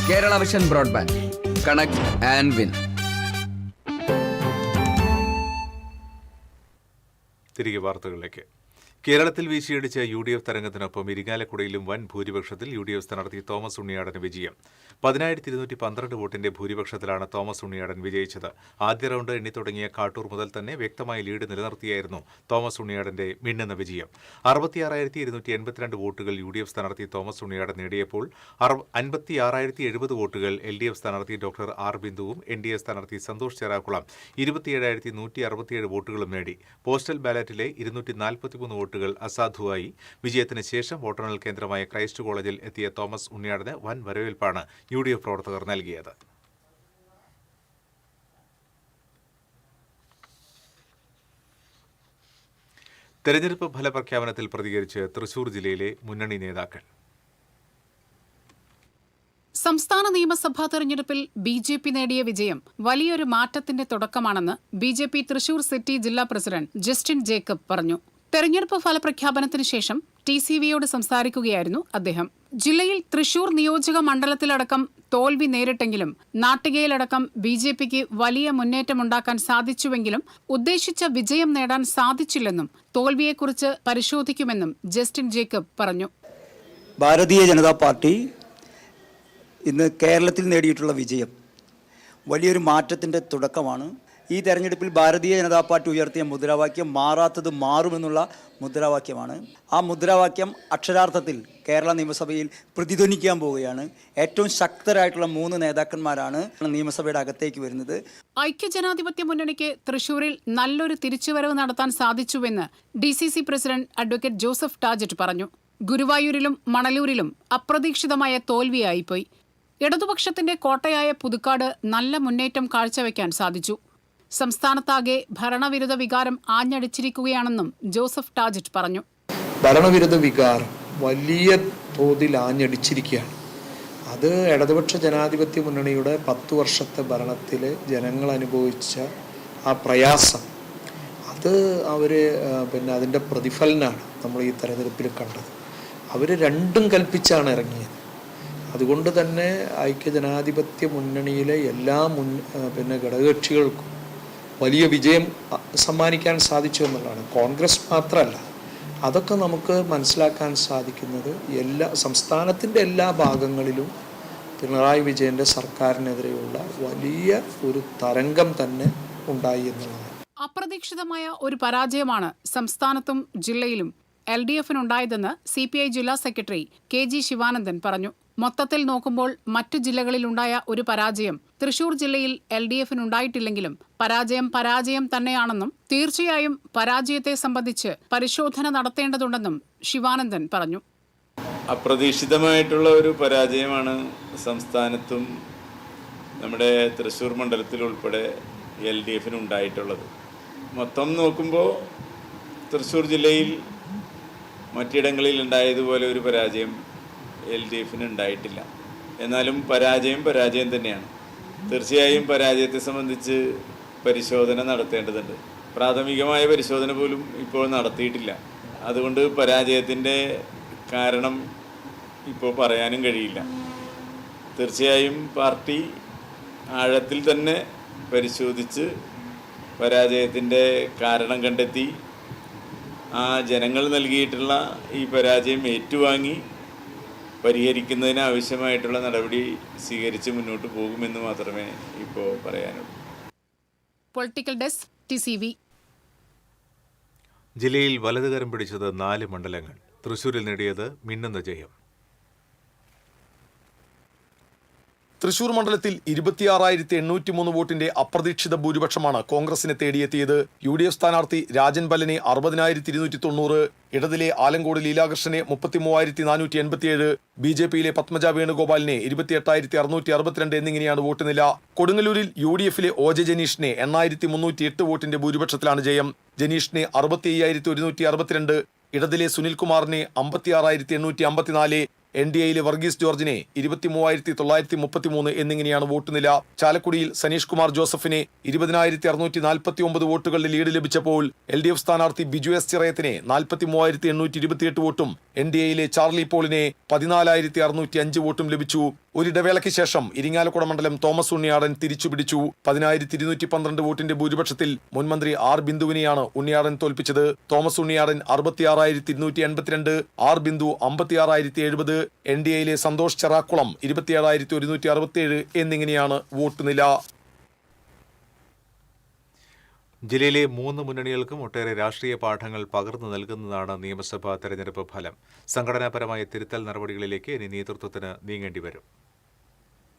Kerala vision broadband connect and win. തിരികെ വാർത്തകളിലേക്ക്. കേരളത്തിൽ വീശിയടിച്ച UDF തരംഗത്തിനൊപ്പം ഇരിങ്ങാലക്കുടയിലും വൻ ഭൂരിപക്ഷത്തിൽ UDF സ്ഥാനാർത്ഥി തോമസ് ഉണ്ണിയാടന് വിജയം. 10,212 വോട്ടിന്റെ ഭൂരിപക്ഷത്തിലാണ് തോമസ് ഉണ്ണിയാടൻ വിജയിച്ചത്. ആദ്യ റൗണ്ട് എണ്ണിത്തുടങ്ങിയ കാട്ടൂർ മുതൽ തന്നെ വ്യക്തമായ ലീഡ് നിലനിർത്തിയായിരുന്നു തോമസ് ഉണ്ണിയാടന്റെ മിന്നുന്ന വിജയം. 66,282 വോട്ടുകൾ UDF സ്ഥാനാർത്ഥി തോമസ് ഉണ്ണിയാടൻ നേടിയപ്പോൾ 56,070 വോട്ടുകൾ LDF സ്ഥാനാർത്ഥി ഡോക്ടർ ആർ ബിന്ദുവും NDA സ്ഥാനാർത്ഥി സന്തോഷ് ചേറാക്കുളം 27,167 വോട്ടുകളും നേടി. പോസ്റ്റൽ ബാലറ്റിലെ 243 വോട്ടുകൾ അസാധുവായി. വിജയത്തിന് ശേഷം വോട്ടെണ്ണൽ കേന്ദ്രമായ ക്രൈസ്റ്റ് കോളേജിൽ എത്തിയ തോമസ് ഉണ്ണിയാടന് വൻ വരവേൽപ്പാണ് UDF പ്രവർത്തകർ നൽകിയത്. തെരഞ്ഞെടുപ്പ് ഫലപ്രഖ്യാപനത്തിൽ പ്രതികരിച്ച് തൃശൂർ ജില്ലയിലെ മുന്നണി നേതാക്കൾ. സംസ്ഥാന നിയമസഭാ തെരഞ്ഞെടുപ്പിൽ BJP നേടിയ വിജയം വലിയൊരു മാറ്റത്തിന്റെ തുടക്കമാണെന്ന് BJP തൃശൂർ സിറ്റി ജില്ലാ പ്രസിഡന്റ് ജസ്റ്റിൻ ജേക്കബ് പറഞ്ഞു. തെരഞ്ഞെടുപ്പ് ഫലപ്രഖ്യാപനത്തിന് ശേഷം TCVയോട് സംസാരിക്കുകയായിരുന്നു അദ്ദേഹം. ജില്ലയിൽ തൃശൂർ നിയോജക മണ്ഡലത്തിലടക്കം തോൽവി നേരിട്ടെങ്കിലും നാട്ടികയിലടക്കം BJPക്ക് വലിയ മുന്നേറ്റമുണ്ടാക്കാൻ സാധിച്ചുവെങ്കിലും ഉദ്ദേശിച്ച വിജയം നേടാൻ സാധിച്ചില്ലെന്നും തോൽവിയെക്കുറിച്ച് പരിശോധിക്കുമെന്നും ജസ്റ്റിൻ ജേക്കബ് പറഞ്ഞു. ഭാരതീയ ജനതാ പാർട്ടി ഇന്ന് കേരളത്തിൽ നേടിയിട്ടുള്ള വിജയം വലിയൊരു മാറ്റത്തിൻ്റെ തുടക്കമാണ്. ഈ തെരഞ്ഞെടുപ്പിൽ ഭാരതീയ ജനതാ പാർട്ടി ഉയർത്തിയ മുദ്രാവാക്യം മാറാത്തത് മാറുമെന്നുള്ള മുദ്രാവാക്യമാണ്. ആ മുദ്രാവാക്യം അക്ഷരാർത്ഥത്തിൽ കേരള നിയമസഭയിൽ പ്രതിധ്വനിക്കാൻ പോവുകയാണ്. ഏറ്റവും ശക്തരായിട്ടുള്ള 3 നേതാക്കന്മാരാണ് നിയമസഭയുടെ അകത്തേക്ക് വരുന്നത്. ഐക്യജനാധിപത്യ മുന്നണിക്ക് തൃശൂരിൽ നല്ലൊരു തിരിച്ചുവരവ് നടത്താൻ സാധിച്ചുവെന്ന് DCC പ്രസിഡന്റ് അഡ്വക്കേറ്റ് ജോസഫ് ടാജറ്റ് പറഞ്ഞു. ഗുരുവായൂരിലും മണലൂരിലും അപ്രതീക്ഷിതമായ തോൽവിയായിപ്പോയി. ഇടതുപക്ഷത്തിന്റെ കോട്ടയായ പുതുക്കാട് നല്ല മുന്നേറ്റം കാഴ്ചവെക്കാൻ സാധിച്ചു. സംസ്ഥാനത്താകെ ഭരണവിരുദ്ധ വികാരം ആഞ്ഞടിച്ചിരിക്കുകയാണെന്നും ജോസഫ് ടാജറ്റ് പറഞ്ഞു. ഭരണവിരുദ്ധ വികാരം വലിയ തോതിൽ ആഞ്ഞടിച്ചിരിക്കുകയാണ്. അത് ഇടതുപക്ഷ ജനാധിപത്യ മുന്നണിയുടെ 10 വർഷത്തെ ഭരണത്തിൽ ജനങ്ങൾ അനുഭവിച്ച ആ പ്രയാസം, അത് അവർ അതിൻ്റെ പ്രതിഫലനാണ് നമ്മൾ ഈ തെരഞ്ഞെടുപ്പിൽ കണ്ടത്. അവർ രണ്ടും കൽപ്പിച്ചാണ് ഇറങ്ങിയത്. അതുകൊണ്ട് തന്നെ ഐക്യജനാധിപത്യ മുന്നണിയിലെ എല്ലാ ഘടകകക്ഷികൾക്കും വലിയ വിജയം സമ്മാനിക്കാൻ സാധിച്ചു എന്നുള്ളതാണ്. കോൺഗ്രസ് മാത്രമല്ല, അതൊക്കെ നമുക്ക് മനസ്സിലാക്കാൻ സാധിക്കുന്നത് സംസ്ഥാനത്തിൻ്റെ എല്ലാ ഭാഗങ്ങളിലും പിണറായി വിജയൻ്റെ സർക്കാരിനെതിരെയുള്ള വലിയ ഒരു തരംഗം തന്നെ ഉണ്ടായി എന്നുള്ളതാണ്. അപ്രതീക്ഷിതമായ ഒരു പരാജയമാണ് സംസ്ഥാനത്തും ജില്ലയിലും LDFനുണ്ടായതെന്ന് CPI ജില്ലാ സെക്രട്ടറി KG ശിവാനന്ദൻ പറഞ്ഞു. മൊത്തത്തിൽ നോക്കുമ്പോൾ മറ്റു ജില്ലകളിലുണ്ടായ ഒരു പരാജയം തൃശൂർ ജില്ലയിൽ LDFനുണ്ടായിട്ടില്ലെങ്കിലും പരാജയം തന്നെയാണെന്നും തീർച്ചയായും പരാജയത്തെ സംബന്ധിച്ച് പരിശോധന നടത്തേണ്ടതുണ്ടെന്നും ശിവാനന്ദൻ പറഞ്ഞു. അപ്രതീക്ഷിതമായിട്ടുള്ള ഒരു പരാജയമാണ് സംസ്ഥാനത്തും നമ്മുടെ തൃശൂർ മണ്ഡലത്തിൽ ഉൾപ്പെടെ LDFനുണ്ടായിട്ടുള്ളത്. മൊത്തം നോക്കുമ്പോൾ തൃശൂർ ജില്ലയിൽ മറ്റിടങ്ങളിൽ ഉണ്ടായതുപോലെ ഒരു പരാജയം LDFന് ഉണ്ടായിട്ടില്ല. എന്നാലും പരാജയം തന്നെയാണ്. തീർച്ചയായും പരാജയത്തെ സംബന്ധിച്ച് പരിശോധന നടത്തേണ്ടതുണ്ട്. പ്രാഥമികമായ പരിശോധന പോലും ഇപ്പോൾ നടത്തിയിട്ടില്ല. അതുകൊണ്ട് പരാജയത്തിൻ്റെ കാരണം ഇപ്പോൾ പറയാനും കഴിയില്ല. തീർച്ചയായും പാർട്ടി ആഴത്തിൽ തന്നെ പരിശോധിച്ച് പരാജയത്തിൻ്റെ കാരണം കണ്ടെത്തി ആ ജനങ്ങൾ നൽകിയിട്ടുള്ള ഈ പരാജയം ഏറ്റുവാങ്ങി പരിഹരിക്കുന്നതിന് ആവശ്യമായിട്ടുള്ള നടപടി സ്വീകരിച്ച് മുന്നോട്ട് പോകുമെന്ന് മാത്രമേ ഇപ്പോൾ പറയാനുള്ളൂ. Political desk TCV. ജില്ലയിൽ വലതുകരം പിടിച്ചത് 4 മണ്ഡലങ്ങൾ. തൃശൂരിൽ നേടിയത് മിന്നുന്ന ജയം. തൃശൂർ മണ്ഡലത്തിൽ 26,803 വോട്ടിന്റെ അപ്രതീക്ഷിത ഭൂരിപക്ഷമാണ് കോൺഗ്രസിനെ തേടിയെത്തിയത്. UDF സ്ഥാനാർത്ഥി രാജൻ ബല്ലനെ 60,290, ഇടതിലെ ആലങ്കോട് ലീലാകൃഷ്ണനെ 33,487, BJPയിലെ പത്മജ വേണുഗോപാലിനെ 28,662 എന്നിങ്ങനെയാണ് വോട്ട് നില. കൊടുങ്ങല്ലൂരിൽ UDFിലെ OJ ജനീഷിനെ 8,308 വോട്ടിന്റെ ഭൂരിപക്ഷത്തിലാണ് ജയം. ജനീഷിനെ 65,162, ഇടതിലെ സുനിൽകുമാറിനെ 56,854, NDAയിലെ വർഗീസ് ജോർജിനെ 23,933 എന്നിങ്ങനെയാണ് വോട്ട് നില. ചാലക്കുടിയിൽ സനീഷ് കുമാർ ജോസഫിനെ 20,649 വോട്ടുകളുടെ ലീഡ് ലഭിച്ചപ്പോൾ LDF സ്ഥാനാർത്ഥി ബിജു എസ് ചിറയത്തിനെ 43,828 വോട്ടും NDAയിലെ ചാർലി പോളിനെ 14,605 വോട്ടും ലഭിച്ചു. ഒരിടവേളയ്ക്ക് ശേഷം ഇരിങ്ങാലക്കുട മണ്ഡലം തോമസ് ഉണ്ണിയാടൻ തിരിച്ചുപിടിച്ചു. 10,212 വോട്ടിന്റെ ഭൂരിപക്ഷത്തിൽ മുൻമന്ത്രി ആർ ബിന്ദുവിനെയാണ് ഉണ്ണിയാടൻ തോൽപ്പിച്ചത്. തോമസ് ഉണ്ണിയാടൻ 66,282, ആർ ബിന്ദു 56,070, NDAയിലെ സന്തോഷ് ചെറാക്കുളം 27,167 എന്നിങ്ങനെയാണ് വോട്ട് നില. ജില്ലയിലെ 3 മുന്നണികൾക്കും ഒട്ടേറെ രാഷ്ട്രീയ പാഠങ്ങൾ പകർന്നു നൽകുന്നതാണ് നിയമസഭാ തെരഞ്ഞെടുപ്പ് ഫലം. സംഘടനാപരമായ തിരുത്തൽ നടപടികളിലേക്ക് ഇനി നേതൃത്വത്തിന് നീങ്ങേണ്ടി വരും.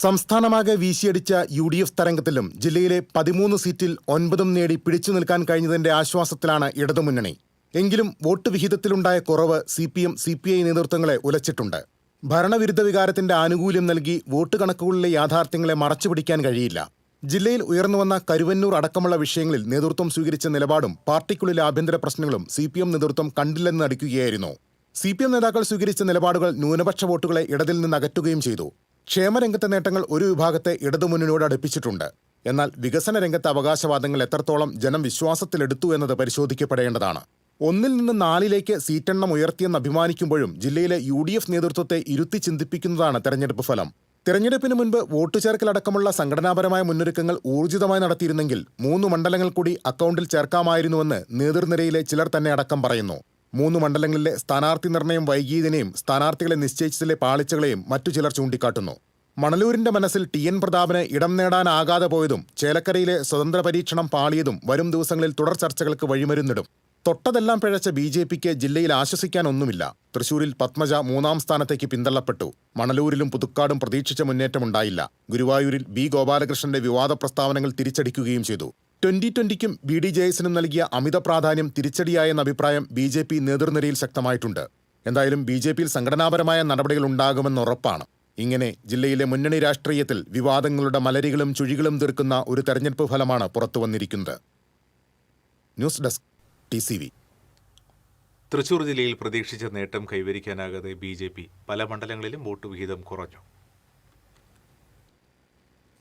സംസ്ഥാനമാകെ വീശിയടിച്ച UDF തരംഗത്തിലും ജില്ലയിലെ 13 സീറ്റിൽ 9 നേടി പിടിച്ചു നിൽക്കാൻ കഴിഞ്ഞതിന്റെ ആശ്വാസത്തിലാണ് ഇടതുമുന്നണി. എങ്കിലും വോട്ട് വിഹിതത്തിലുണ്ടായ കുറവ് CPM, CPI നേതൃത്വങ്ങളെ ഉലച്ചിട്ടുണ്ട്. ഭരണവിരുദ്ധ വികാരത്തിന്റെ ആനുകൂല്യം നൽകി വോട്ട് കണക്കുകളിലെ യാഥാർത്ഥ്യങ്ങളെ മറച്ചുപിടിക്കാൻ കഴിയില്ല. ജില്ലയിൽ ഉയർന്നുവന്ന കരുവന്നൂർ അടക്കമുള്ള വിഷയങ്ങളിൽ നേതൃത്വം സ്വീകരിച്ച നിലപാടും പാർട്ടിക്കുള്ളിലെ ആഭ്യന്തര പ്രശ്നങ്ങളും CPM നേതൃത്വം കണ്ടില്ലെന്ന് നടിക്കുകയായിരുന്നു. CPM നേതാക്കൾ സ്വീകരിച്ച നിലപാടുകൾ ന്യൂനപക്ഷ വോട്ടുകളെ ഇടതിൽ നിന്ന് അകറ്റുകയും ചെയ്തു. ക്ഷേമരംഗത്തെ നേട്ടങ്ങൾ ഒരു വിഭാഗത്തെ ഇടതുമുന്നണിയോട് അടുപ്പിച്ചിട്ടുണ്ട്. എന്നാൽ വികസന രംഗത്തെ അവകാശവാദങ്ങൾ എത്രത്തോളം ജനം വിശ്വാസത്തിലെടുത്തു എന്നത് പരിശോധിക്കപ്പെടേണ്ടതാണ്. 1 നിന്ന് 4 സീറ്റെണ്ണം ഉയർത്തിയെന്ന് അഭിമാനിക്കുമ്പോഴും ജില്ലയിലെ UDF നേതൃത്വത്തെ ഇരുത്തി ചിന്തിപ്പിക്കുന്നതാണ് തെരഞ്ഞെടുപ്പ് ഫലം. തെരഞ്ഞെടുപ്പിന് മുൻപ് വോട്ട് ചേർക്കലടക്കമുള്ള സംഘടനാപരമായ മുന്നൊരുക്കങ്ങൾ ഊർജിതമായി നടത്തിയിരുന്നെങ്കിൽ 3 മണ്ഡലങ്ങൾ കൂടി അക്കൗണ്ടിൽ ചേർക്കാമായിരുന്നുവെന്ന് നേതൃനിരയിലെ ചിലർ തന്നെ അടക്കം പറയുന്നു. 3 മണ്ഡലങ്ങളിലെ സ്ഥാനാർത്ഥി നിർണയം വൈകിയതിനെയും സ്ഥാനാർത്ഥികളെ നിശ്ചയിച്ചതിലെ പാളിച്ചകളെയും മറ്റു ചിലർ ചൂണ്ടിക്കാട്ടുന്നു. മണലൂരിന്റെ മനസ്സിൽ TN പ്രതാപന് ഇടം നേടാനാകാതെ പോയതും ചേലക്കരയിലെ സ്വതന്ത്ര പരീക്ഷണം പാളിയതും വരും ദിവസങ്ങളിൽ തുടർ ചർച്ചകൾക്ക് വഴിമരുന്നിടും. തൊട്ടതെല്ലാം പിഴച്ച BJPക്ക് ജില്ലയിൽ ആശ്വസിക്കാനൊന്നുമില്ല. തൃശൂരിൽ പത്മജ 3ാം സ്ഥാനത്തേക്ക് പിന്തള്ളപ്പെട്ടു. മണലൂരിലും പുതുക്കാടും പ്രതീക്ഷിച്ച മുന്നേറ്റമുണ്ടായില്ല. ഗുരുവായൂരിൽ B. ഗോപാലകൃഷ്ണന്റെ വിവാദ പ്രസ്താവനകൾ തിരിച്ചടിക്കുകയും ചെയ്തു. 2020ക്കും BDJSനും നൽകിയ അമിത പ്രാധാന്യം തിരിച്ചടിയായെന്ന അഭിപ്രായം BJP നേതൃനിരയിൽ ശക്തമായിട്ടുണ്ട്. എന്തായാലും BJPയിൽ സംഘടനാപരമായ നടപടികൾ ഉണ്ടാകുമെന്ന് ഉറപ്പാണ്. ഇങ്ങനെ ജില്ലയിലെ മുന്നണി രാഷ്ട്രീയത്തിൽ വിവാദങ്ങളുടെ മലരികളും ചുഴികളും തീർക്കുന്ന ഒരു തെരഞ്ഞെടുപ്പ് ഫലമാണ് പുറത്തുവന്നിരിക്കുന്നത്. News desk TCV. തൃശൂർ ജില്ലയിൽ പ്രതീക്ഷിച്ച നേട്ടം കൈവരിക്കാനാകാതെ BJP പല മണ്ഡലങ്ങളിലും വോട്ട് വിഹിതം കുറഞ്ഞു.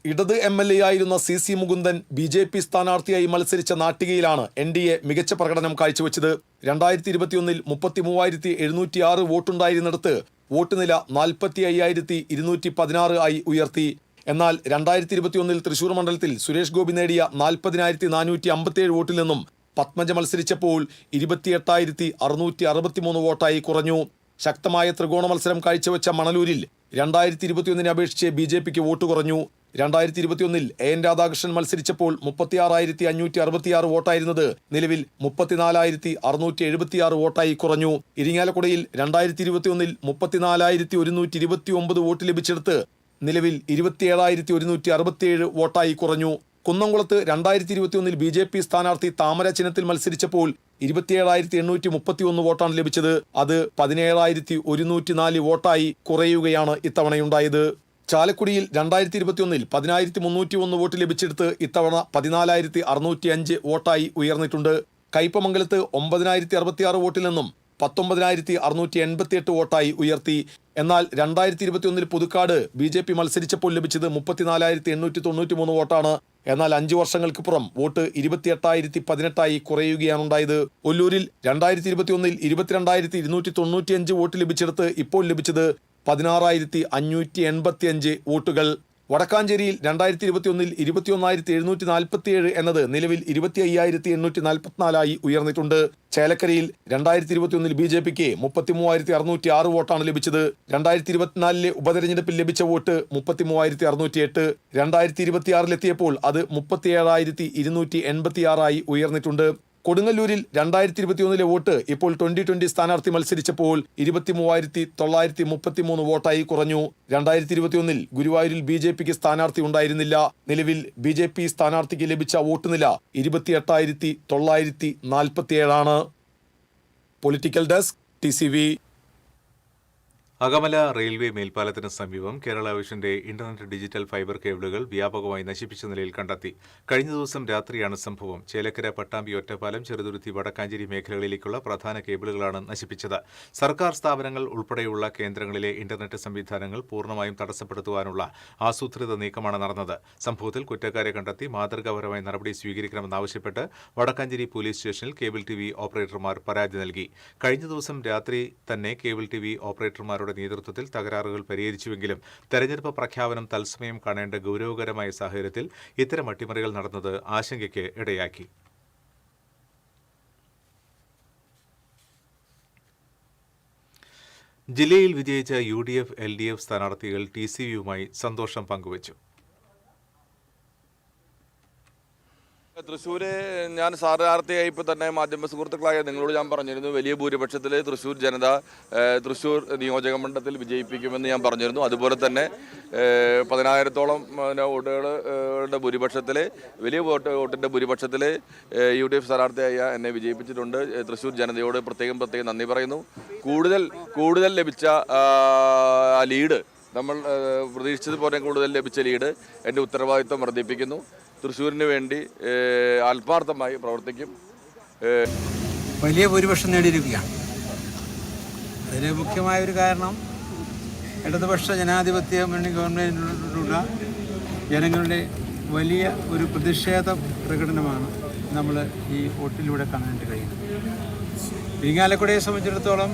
ഇടത് MLA ആയിരുന്ന CC മുകുന്ദൻ BJP സ്ഥാനാർത്ഥിയായി മത്സരിച്ച നാട്ടികയിലാണ് NDA മികച്ച പ്രകടനം കാഴ്ചവെച്ചത്. 2021 33,706 വോട്ടുണ്ടായിരുന്നിടത്ത് വോട്ട് നില 45,216 ആയി ഉയർത്തി. എന്നാൽ 2021 തൃശൂർ മണ്ഡലത്തിൽ സുരേഷ് ഗോപി നേടിയ 40,457 വോട്ടിൽ നിന്നും പത്മജ മത്സരിച്ചപ്പോൾ 28,663 വോട്ടായി കുറഞ്ഞു. ശക്തമായ ത്രികോണ മത്സരം കാഴ്ചവെച്ച മണലൂരിൽ 2021 അപേക്ഷിച്ച് BJPക്ക് വോട്ട് കുറഞ്ഞു. 2021 AN രാധാകൃഷ്ണൻ മത്സരിച്ചപ്പോൾ 36,566 വോട്ടായിരുന്നത് നിലവിൽ 34,676 വോട്ടായി കുറഞ്ഞു. ഇരിങ്ങാലക്കുടയിൽ 2021 34,129 വോട്ട് ലഭിച്ചെടുത്ത് നിലവിൽ 27,167 വോട്ടായി കുറഞ്ഞു. കുന്നംകുളത്ത് 2021 BJP സ്ഥാനാർത്ഥി താമര ചിഹ്നത്തിൽ മത്സരിച്ചപ്പോൾ 27,831 വോട്ടാണ് ലഭിച്ചത്. അത് 17,104 വോട്ടായി കുറയുകയാണ് ഇത്തവണയുണ്ടായത്. ചാലക്കുടിയിൽ 2021 10,301 വോട്ട് ലഭിച്ചെടുത്ത് ഇത്തവണ 14,605 വോട്ടായി ഉയർന്നിട്ടുണ്ട്. കയ്പമംഗലത്ത് 9,066 വോട്ടിൽ നിന്നും 19,688 വോട്ടായി ഉയർത്തി. എന്നാൽ 2021 പുതുക്കാട് BJP മത്സരിച്ചപ്പോൾ ലഭിച്ചത് 34,893 വോട്ടാണ്. എന്നാൽ 5 വർഷങ്ങൾക്കിപ്പുറം വോട്ട് 28,018 കുറയുകയാണുണ്ടായത്. ഒല്ലൂരിൽ 2021 22,295 വോട്ട് ലഭിച്ചെടുത്ത് ഇപ്പോൾ ലഭിച്ചത് 16,585 വോട്ടുകൾ. വടക്കാഞ്ചേരിയിൽ 2021 21,747 എന്നത് നിലവിൽ 25,844 ഉയർന്നിട്ടുണ്ട്. ചേലക്കരയിൽ 2021 BJPക്ക് 33,606 വോട്ടാണ് ലഭിച്ചത്. 2024 ഉപതെരഞ്ഞെടുപ്പിൽ ലഭിച്ച വോട്ട് 33,608. 2026 അത് 37,286 ഉയർന്നിട്ടുണ്ട്. കൊടുങ്ങല്ലൂരിൽ 2021 വോട്ട് ഇപ്പോൾ 2020 സ്ഥാനാർത്ഥി മത്സരിച്ചപ്പോൾ 23,933 വോട്ടായി കുറഞ്ഞു. 2021 ഗുരുവായൂരിൽ BJPക്ക് സ്ഥാനാർത്ഥി ഉണ്ടായിരുന്നില്ല. നിലവിൽ BJP സ്ഥാനാർത്ഥിക്ക് ലഭിച്ച വോട്ട് നില 28,947. Political desk TCV. Akamala railway മേൽപ്പാലത്തിന് സമീപം കേരള വിഷന്റെ ഇന്റർനെറ്റ് ഡിജിറ്റൽ ഫൈബർ കേബിളുകൾ വ്യാപകമായി നശിപ്പിച്ച നിലയിൽ കണ്ടെത്തി. കഴിഞ്ഞ ദിവസം രാത്രിയാണ് സംഭവം. ചേലക്കര, പട്ടാമ്പി, ഒറ്റപ്പാലം, ചെറുതുരുത്തി, വടക്കാഞ്ചേരി മേഖലകളിലേക്കുള്ള പ്രധാന കേബിളുകളാണ് നശിപ്പിച്ചത്. സർക്കാർ സ്ഥാപനങ്ങൾ ഉൾപ്പെടെയുള്ള കേന്ദ്രങ്ങളിലെ ഇന്റർനെറ്റ് സംവിധാനങ്ങൾ പൂർണ്ണമായും തടസ്സപ്പെടുത്തുവാനുള്ള ആസൂത്രിത നീക്കമാണ് നടന്നത്. സംഭവത്തിൽ കുറ്റക്കാരെ കണ്ടെത്തി മാതൃകാപരമായ നടപടി സ്വീകരിക്കണമെന്നാവശ്യപ്പെട്ട് വടക്കാഞ്ചേരി പോലീസ് സ്റ്റേഷനിൽ കേബിൾ ടിവി ഓപ്പറേറ്റർമാർ പരാതി നൽകി. കഴിഞ്ഞ ദിവസം രാത്രി തന്നെ കേബിൾ ടിവി ഓപ്പറേറ്റർമാരുടെ നേതൃത്വത്തിൽ തകരാറുകൾ പരിഹരിച്ചുവെങ്കിലും തെരഞ്ഞെടുപ്പ് പ്രഖ്യാപനം തത്സമയം കാണേണ്ട ഗൌരവകരമായ സാഹചര്യത്തിൽ ഇത്തരം അട്ടിമറികൾ നടന്നത് ആശങ്കയ്ക്ക് ഇടയാക്കി. ജില്ലയിൽ വിജയിച്ച UDF, LDF സ്ഥാനാർത്ഥികൾ TCVയുമായി സന്തോഷം പങ്കുവച്ചു. തൃശ്ശൂര് ഞാൻ സ്ഥാനാർത്ഥിയായി ഇപ്പോൾ തന്നെ മാധ്യമ സുഹൃത്തുക്കളായ നിങ്ങളോട് ഞാൻ പറഞ്ഞിരുന്നു, വലിയ ഭൂരിപക്ഷത്തിൽ തൃശ്ശൂർ ജനത തൃശ്ശൂർ നിയോജക മണ്ഡലത്തിൽ വിജയിപ്പിക്കുമെന്ന് ഞാൻ പറഞ്ഞിരുന്നു. അതുപോലെ തന്നെ 10,000-ഓളം വോട്ടുകളുടെ ഭൂരിപക്ഷത്തിൽ, വലിയ വോട്ടിൻ്റെ ഭൂരിപക്ഷത്തിൽ UDF സ്ഥാനാർത്ഥിയായ എന്നെ വിജയിപ്പിച്ചിട്ടുണ്ട്. തൃശ്ശൂർ ജനതയോട് പ്രത്യേകം നന്ദി പറയുന്നു. കൂടുതൽ ലഭിച്ച ലീഡ്, നമ്മൾ പ്രതീക്ഷിച്ചതുപോലെ കൂടുതൽ ലഭിച്ച ലീഡ് എൻ്റെ ഉത്തരവാദിത്വം വർദ്ധിപ്പിക്കുന്നു. തൃശ്ശൂരിന് വേണ്ടി ആത്മാർത്ഥമായി പ്രവർത്തിക്കും. വലിയ ഭൂരിപക്ഷം നേടിയിരിക്കുകയാണ്. അതിന് മുഖ്യമായൊരു കാരണം ഇടതുപക്ഷ ജനാധിപത്യ മുന്നണി ഗവൺമെൻറ്റിനുള്ള ജനങ്ങളുടെ വലിയ ഒരു പ്രതിഷേധ പ്രകടനമാണ് നമ്മൾ ഈ വോട്ടിലൂടെ കാണാൻ കഴിയുന്നത്. ഇരിങ്ങാലക്കുടയെ സംബന്ധിച്ചിടത്തോളം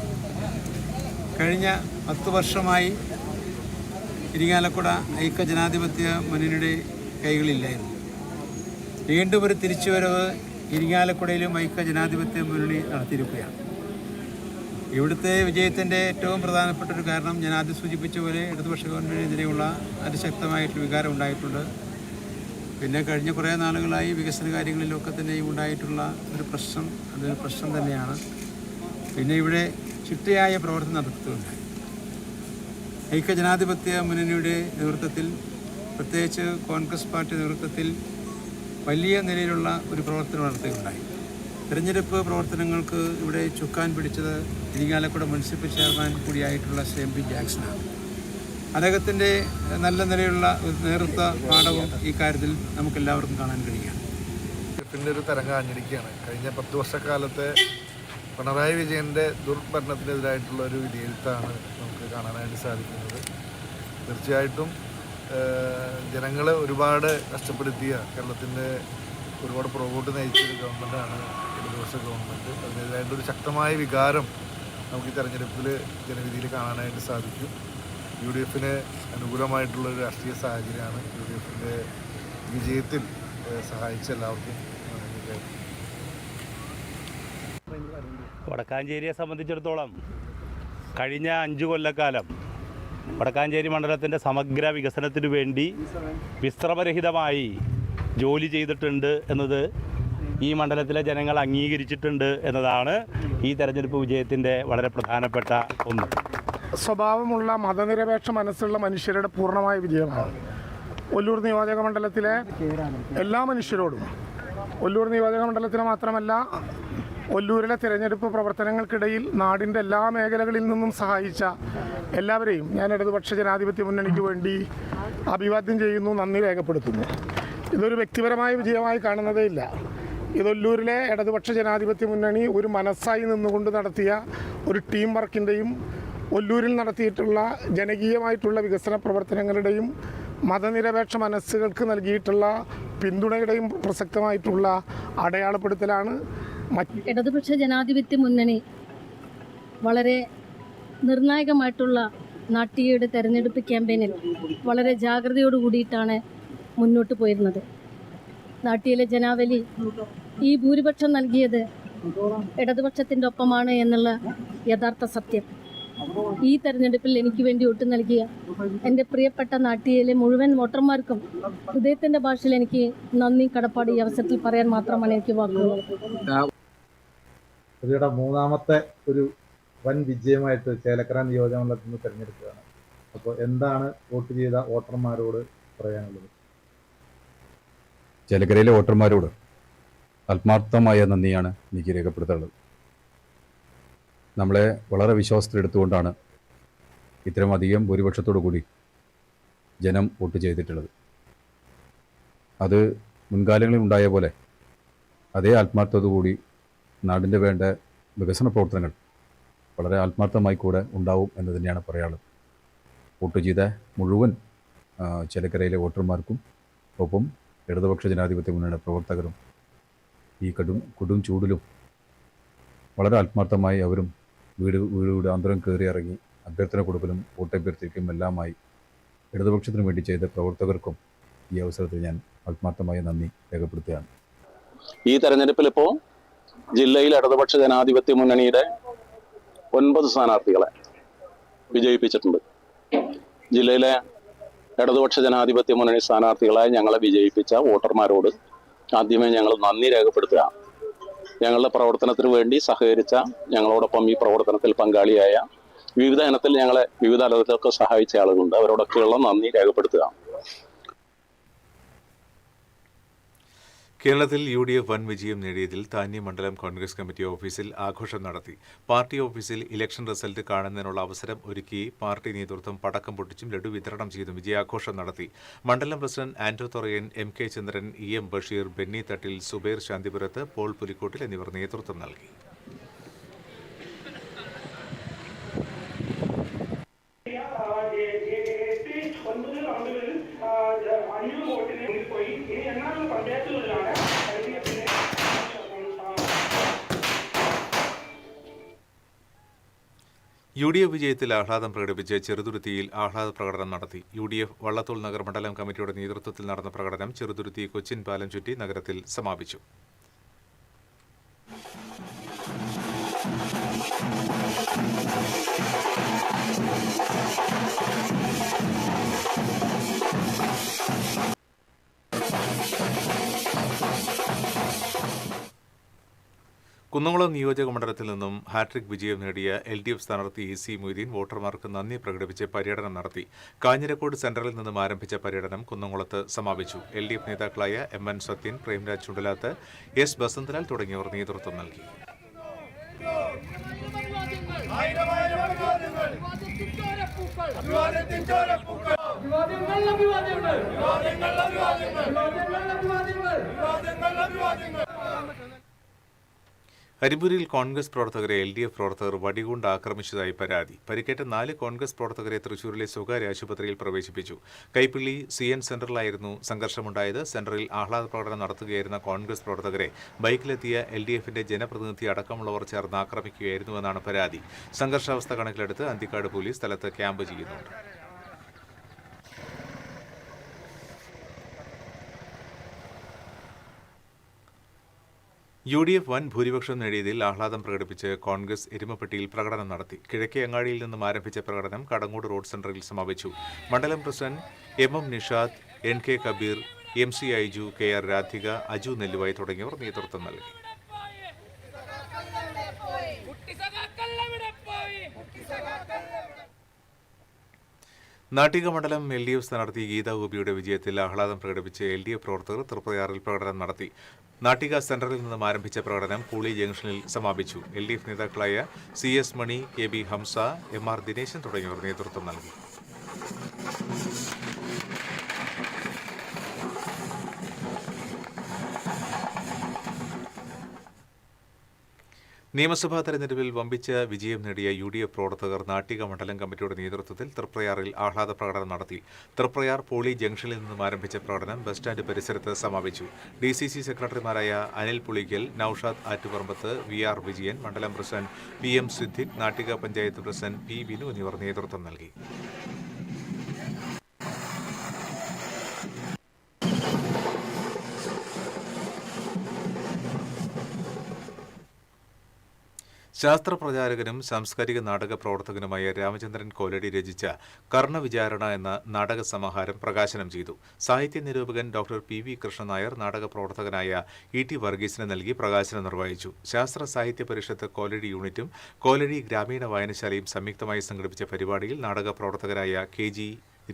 കഴിഞ്ഞ 10 വർഷമായി ഇരിങ്ങാലക്കുട ഐക്യ ജനാധിപത്യ മുന്നണിയുടെ കൈകളില്ലായിരുന്നു. വീണ്ടും ഒരു തിരിച്ചുവരവ് ഇരിങ്ങാലക്കുടയിലും ഐക്യ ജനാധിപത്യ മുന്നണി നടത്തിയിരിക്കുകയാണ്. ഇവിടുത്തെ വിജയത്തിൻ്റെ ഏറ്റവും പ്രധാനപ്പെട്ട ഒരു കാരണം ഞാൻ ആദ്യം സൂചിപ്പിച്ച പോലെ ഇടതുപക്ഷ ഗവൺമെൻറ്റിനെതിരെയുള്ള അതിശക്തമായിട്ടുള്ള വികാരം ഉണ്ടായിട്ടുണ്ട്. പിന്നെ കഴിഞ്ഞ കുറേ നാളുകളായി വികസന കാര്യങ്ങളിലൊക്കെ തന്നെയും ഉണ്ടായിട്ടുള്ള ഒരു പ്രശ്നം, അതൊരു പ്രശ്നം തന്നെയാണ്. പിന്നെ ഇവിടെ ചിട്ടയായ പ്രവർത്തനം നടത്തുകയുണ്ടായി. ഐക്യ ജനാധിപത്യ മുന്നണിയുടെ നേതൃത്വത്തിൽ, പ്രത്യേകിച്ച് കോൺഗ്രസ് പാർട്ടി നേതൃത്വത്തിൽ വലിയ നിലയിലുള്ള ഒരു പ്രവർത്തനം നടത്തുകയുണ്ടായി. തിരഞ്ഞെടുപ്പ് പ്രവർത്തനങ്ങൾക്ക് ഇവിടെ ചുക്കാൻ പിടിച്ചത് ഇരിങ്ങാലക്കുട മുനിസിപ്പൽ ചെയർമാൻ കൂടിയായിട്ടുള്ള MP ജാക്സനാണ്. അദ്ദേഹത്തിൻ്റെ നല്ല നിലയിലുള്ള ഒരു നേതൃത്വ പാഠവും ഈ കാര്യത്തിൽ നമുക്കെല്ലാവർക്കും കാണാൻ കഴിയുകയാണ്. പിന്നെ ഒരു തരംഗം ആഞ്ഞടിക്കുകയാണ്. കഴിഞ്ഞ 10 വർഷക്കാലത്തെ പിണറായി വിജയൻ്റെ ദുർഭരണത്തിനെതിരായിട്ടുള്ള ഒരു വിധിയെഴുത്താണ് നമുക്ക് കാണാനായിട്ട് സാധിക്കുന്നത്. തീർച്ചയായിട്ടും ജനങ്ങളെ ഒരുപാട് കഷ്ടപ്പെടുത്തിയ, കേരളത്തിൻ്റെ ഒരുപാട് പുറകോട്ട് നയിച്ചൊരു ഗവൺമെൻറ്റാണ് ഇടതുപക്ഷ ഗവൺമെൻറ്. അതിൻ്റെതായിട്ടൊരു ശക്തമായ വികാരം നമുക്ക് ഈ തെരഞ്ഞെടുപ്പിൽ ജനവിധിയിൽ കാണാനായിട്ട് സാധിക്കും. UDFന് അനുകൂലമായിട്ടുള്ളൊരു രാഷ്ട്രീയ സാഹചര്യമാണ് UDFൻ്റെ വിജയത്തിൽ സഹായിച്ച എല്ലാവർക്കും. വടക്കാഞ്ചേരിയെ സംബന്ധിച്ചിടത്തോളം കഴിഞ്ഞ 5 കൊല്ലക്കാലം വടക്കാഞ്ചേരി മണ്ഡലത്തിൻ്റെ സമഗ്ര വികസനത്തിനു വേണ്ടി വിശ്രമരഹിതമായി ജോലി ചെയ്തിട്ടുണ്ട് എന്നത് ഈ മണ്ഡലത്തിലെ ജനങ്ങൾ അംഗീകരിച്ചിട്ടുണ്ട് എന്നതാണ് ഈ തെരഞ്ഞെടുപ്പ് വിജയത്തിൻ്റെ വളരെ പ്രധാനപ്പെട്ട ഒന്ന്. സ്വഭാവമുള്ള മതനിരപേക്ഷ മനസ്സുള്ള മനുഷ്യരുടെ പൂർണ്ണമായ വിജയമാണ്. ഒല്ലൂർ നിയോജക മണ്ഡലത്തിലെ എല്ലാ മനുഷ്യരോടും, ഒല്ലൂർ നിയോജക മണ്ഡലത്തിന് മാത്രമല്ല ഒല്ലൂരിലെ തിരഞ്ഞെടുപ്പ് പ്രവർത്തനങ്ങൾക്കിടയിൽ നാടിൻ്റെ എല്ലാ മേഖലകളിൽ നിന്നും സഹായിച്ച എല്ലാവരെയും ഞാൻ ഇടതുപക്ഷ ജനാധിപത്യ മുന്നണിക്ക് വേണ്ടി അഭിവാദ്യം ചെയ്യുന്നു, നന്ദി രേഖപ്പെടുത്തുന്നു. ഇതൊരു വ്യക്തിപരമായ വിജയമായി കാണുന്നതേ ഇല്ല. ഇത് ഒല്ലൂരിലെ ഇടതുപക്ഷ ജനാധിപത്യ മുന്നണി ഒരു മനസ്സായി നിന്നുകൊണ്ട് നടത്തിയ ഒരു ടീം വർക്കിൻ്റെയും ഒല്ലൂരിൽ നടത്തിയിട്ടുള്ള ജനകീയമായിട്ടുള്ള വികസന പ്രവർത്തനങ്ങളുടെയും മതനിരപേക്ഷ മനസ്സുകൾക്ക് നൽകിയിട്ടുള്ള പിന്തുണയുടെയും പ്രസക്തമായിട്ടുള്ള അടയാളപ്പെടുത്തലാണ്. ഇടതുപക്ഷ ജനാധിപത്യ മുന്നണി വളരെ നിർണായകമായിട്ടുള്ള നാട്ടികയുടെ തെരഞ്ഞെടുപ്പ് ക്യാമ്പയിനിൽ വളരെ ജാഗ്രതയോട് കൂടിയിട്ടാണ് മുന്നോട്ട് പോയിരുന്നത്. നാട്ടിയിലെ ജനാവലി ഈ ഭൂരിപക്ഷം നൽകിയത് ഇടതുപക്ഷത്തിൻ്റെ ഒപ്പമാണ് എന്നുള്ള യഥാർത്ഥ സത്യം. ഈ തെരഞ്ഞെടുപ്പിൽ എനിക്ക് വേണ്ടി വോട്ട് നൽകിയ എൻ്റെ പ്രിയപ്പെട്ട നാട്ടിയിലെ മുഴുവൻ വോട്ടർമാർക്കും ഹൃദയത്തിൻ്റെ ഭാഷയിൽ എനിക്ക് നന്ദി, കടപ്പാട് ഈ അവസരത്തിൽ പറയാൻ മാത്രമാണ് എനിക്ക് വാക്കുള്ളത്. ഇതിയുടെ 3ാമത്തെ ഒരു വൻ വിജയമായിട്ട് ചേലക്കര നിയോജകമണ്ഡലത്തിൽ നിന്ന് തിരഞ്ഞെടുക്കുകയാണ്. അപ്പോൾ എന്താണ് വോട്ട് ചെയ്ത വോട്ടർമാരോട് പറയാനുള്ളത്? ചേലക്കരയിലെ വോട്ടർമാരോട് ആത്മാർത്ഥമായ നന്ദിയാണ് എനിക്ക് രേഖപ്പെടുത്താനുള്ളത്. നമ്മളെ വളരെ വിശ്വാസത്തിലെടുത്തുകൊണ്ടാണ് ഇത്തരം അധികം ഭൂരിപക്ഷത്തോടു കൂടി ജനം വോട്ട് ചെയ്തിട്ടുള്ളത്. അത് മുൻകാലങ്ങളിൽ ഉണ്ടായ പോലെ അതേ ആത്മാർത്ഥതയോടുകൂടി നാടിൻ്റെ വേണ്ട വികസന പ്രവർത്തനങ്ങൾ വളരെ ആത്മാർത്ഥമായി കൂടെ ഉണ്ടാവും എന്ന് തന്നെയാണ് പറയാനുള്ളത്. വോട്ട് ചെയ്ത മുഴുവൻ ചേലക്കരയിലെ വോട്ടർമാർക്കും ഒപ്പം ഇടതുപക്ഷ ജനാധിപത്യ മുന്നണിയുടെ പ്രവർത്തകരും ഈ കൊടും ചൂടിലും വളരെ ആത്മാർത്ഥമായി അവരും വീട് അന്തരം കയറി ഇറങ്ങി അഭ്യർത്ഥന കൊടുക്കലും വോട്ടഭ്യർത്ഥിക്കും എല്ലാമായി ഇടതുപക്ഷത്തിന് വേണ്ടി ചെയ്ത പ്രവർത്തകർക്കും ഈ അവസരത്തിൽ ഞാൻ ആത്മാർത്ഥമായ നന്ദി രേഖപ്പെടുത്തുകയാണ്. ഈ തെരഞ്ഞെടുപ്പിൽ ഇപ്പോൾ ജില്ലയിൽ ഇടതുപക്ഷ ജനാധിപത്യ മുന്നണിയുടെ 9 സ്ഥാനാർത്ഥികളെ വിജയിപ്പിച്ചിട്ടുണ്ട്. ജില്ലയിലെ ഇടതുപക്ഷ ജനാധിപത്യ മുന്നണി സ്ഥാനാർത്ഥികളായി ഞങ്ങളെ വിജയിപ്പിച്ച വോട്ടർമാരോട് ആദ്യമേ ഞങ്ങൾ നന്ദി രേഖപ്പെടുത്തുകയാണ്. ഞങ്ങളുടെ പ്രവർത്തനത്തിന് വേണ്ടി സഹകരിച്ച, ഞങ്ങളോടൊപ്പം ഈ പ്രവർത്തനത്തിൽ പങ്കാളിയായ, വിവിധ ഇനത്തിൽ ഞങ്ങളെ വിവിധ തലത്തിലൊക്കെ സഹായിച്ച ആളുകളുണ്ട്. അവരോടൊക്കെയുള്ള നന്ദി രേഖപ്പെടുത്തുക. കേരളത്തിൽ UDF വൻ വിജയം നേടിയതിൽ താന്നി മണ്ഡലം കോൺഗ്രസ് കമ്മിറ്റി ഓഫീസിൽ ആഘോഷം നടത്തി. പാർട്ടി ഓഫീസിൽ ഇലക്ഷൻ റിസൾട്ട് കാണുന്നതിനുള്ള അവസരം ഒരുക്കി പാർട്ടി നേതൃത്വം പടക്കം പൊട്ടിച്ചും ലഡു വിതരണം ചെയ്തും വിജയാഘോഷം നടത്തി. മണ്ഡലം പ്രസിഡന്റ് ആൻഡ്രൂ തൊറയൻ, MK ചന്ദ്രൻ, EM ബഷീർ, ബെന്നി തട്ടിൽ, സുബൈർ ശാന്തിപുരത്ത്, പോൾ പുലിക്കോട്ടിൽ എന്നിവർ നേതൃത്വം നൽകി. UDF വിജയത്തിൽ ആഹ്ലാദം പ്രകടിപ്പിച്ച് ചെറുതുരുത്തിയിൽ ആഹ്ലാദ പ്രകടനം നടത്തി. UDF വള്ളത്തോൾ നഗർ മണ്ഡലം കമ്മിറ്റിയുടെ നേതൃത്വത്തിൽ നടന്ന പ്രകടനം ചെറുതുരുത്തി കൊച്ചിൻ പാലം ചുറ്റി നഗരത്തിൽ സമാപിച്ചു. കുന്നംകുളം നിയോജക മണ്ഡലത്തിൽ നിന്നും ഹാട്രിക് വിജയം നേടിയ LDF സ്ഥാനാർത്ഥി EC മൊയ്തീൻ വോട്ടർമാർക്ക് നന്ദി പ്രകടിപ്പിച്ച് പര്യടനം നടത്തി. കാഞ്ഞിരക്കോട് സെന്ററിൽ നിന്നും ആരംഭിച്ച പര്യടനം കുന്നംകുളത്ത് സമാപിച്ചു. LDF നേതാക്കളായ MN സത്യൻ, പ്രേംരാജ് ചുണ്ടലാത്ത്, S ബസന്തലാൽ തുടങ്ങിയവർ നേതൃത്വം നൽകി. അരിമ്പൂരിൽ കോൺഗ്രസ് പ്രവർത്തകരെ LDF പ്രവർത്തകർ വടികൊണ്ട് ആക്രമിച്ചതായി പരാതി. പരിക്കേറ്റ 4 കോൺഗ്രസ് പ്രവർത്തകരെ തൃശൂരിലെ സ്വകാര്യ ആശുപത്രിയിൽ പ്രവേശിപ്പിച്ചു. കൈപ്പിള്ളി CN സെന്ററിലായിരുന്നു സംഘർഷമുണ്ടായത്. സെന്ററിൽ ആഹ്ലാദ പ്രകടനം നടത്തുകയായിരുന്ന കോൺഗ്രസ് പ്രവർത്തകരെ ബൈക്കിലെത്തിയ LDFന്റെ ജനപ്രതിനിധി അടക്കമുള്ളവർ ചേർന്ന് ആക്രമിക്കുകയായിരുന്നുവെന്നാണ് പരാതി. സംഘർഷാവസ്ഥ കണക്കിലെടുത്ത് അന്തിക്കാട് പോലീസ് സ്ഥലത്ത് ക്യാമ്പ് ചെയ്യുന്നുണ്ട്. UDF വൻ ഭൂരിപക്ഷം നേടിയതിൽ ആഹ്ലാദം പ്രകടിപ്പിച്ച് കോൺഗ്രസ് എരുമപ്പെട്ടിയിൽ പ്രകടനം നടത്തി. കിഴക്കേ അങ്ങാടിയിൽ നിന്നും ആരംഭിച്ച പ്രകടനം കടങ്ങോട് റോഡ് സെന്ററിൽ സമാപിച്ചു. മണ്ഡലം president MM Nishad, NK Kabeer, MC Aiju, KR Radhika, Aju Nelluvayi തുടങ്ങിയവർ നേതൃത്വം നൽകി. നാട്ടിക മണ്ഡലം LDF സ്ഥാനാർത്ഥി ഗീതാ ഗോപിയുടെ വിജയത്തിൽ ആഹ്ലാദം പ്രകടിപ്പിച്ച് LDF പ്രവർത്തകർ തൃപ്രയാറിൽ പ്രകടനം നടത്തി. നാട്ടിക സെന്ററിൽ നിന്നും ആരംഭിച്ച പ്രകടനം കൂളി ജംഗ്ഷനിൽ സമാപിച്ചു. LDF നേതാക്കളായ CS മണി, KB ഹംസ, MR ദിനേശൻ തുടങ്ങിയവർ നേതൃത്വം നൽകി. നിയമസഭാ തെരഞ്ഞെടുപ്പിൽ വമ്പിച്ച വിജയം നേടിയ UDF പ്രവർത്തകർ നാട്ടിക മണ്ഡലം കമ്മിറ്റിയുടെ നേതൃത്വത്തിൽ തൃപ്രയാറിൽ ആഹ്ലാദ പ്രകടനം നടത്തി. തൃപ്രയാർ പോളി ജംഗ്ഷനിൽ നിന്നും ആരംഭിച്ച പ്രകടനം ബസ് സ്റ്റാൻഡ് പരിസരത്ത് സമാപിച്ചു. DCC സെക്രട്ടറിമാരായ അനിൽ പുളിക്കൽ, നൌഷാദ് ആറ്റുപറമ്പത്ത്, VR വിജയൻ, മണ്ഡലം president PM Siddique, Nattika panchayat president P Vinu എന്നിവർ നേതൃത്വം നൽകി. ശാസ്ത്രപ്രചാരകനും സാംസ്കാരിക നാടക പ്രവർത്തകനുമായ രാമചന്ദ്രൻ കോലടി രചിച്ച കർണവിചാരണ എന്ന നാടക സമാഹാരം പ്രകാശനം ചെയ്തു. സാഹിത്യ നിരൂപകൻ ഡോക്ടർ PV കൃഷ്ണൻ നായർ നാടക പ്രവർത്തകനായ ET വർഗീസിന് നൽകി പ്രകാശനം നിർവഹിച്ചു. ശാസ്ത്ര സാഹിത്യ പരിഷത്ത് കോലടി യൂണിറ്റും കോലടി ഗ്രാമീണ വായനശാലയും സംയുക്തമായി സംഘടിപ്പിച്ച പരിപാടിയിൽ നാടക പ്രവർത്തകരായ KG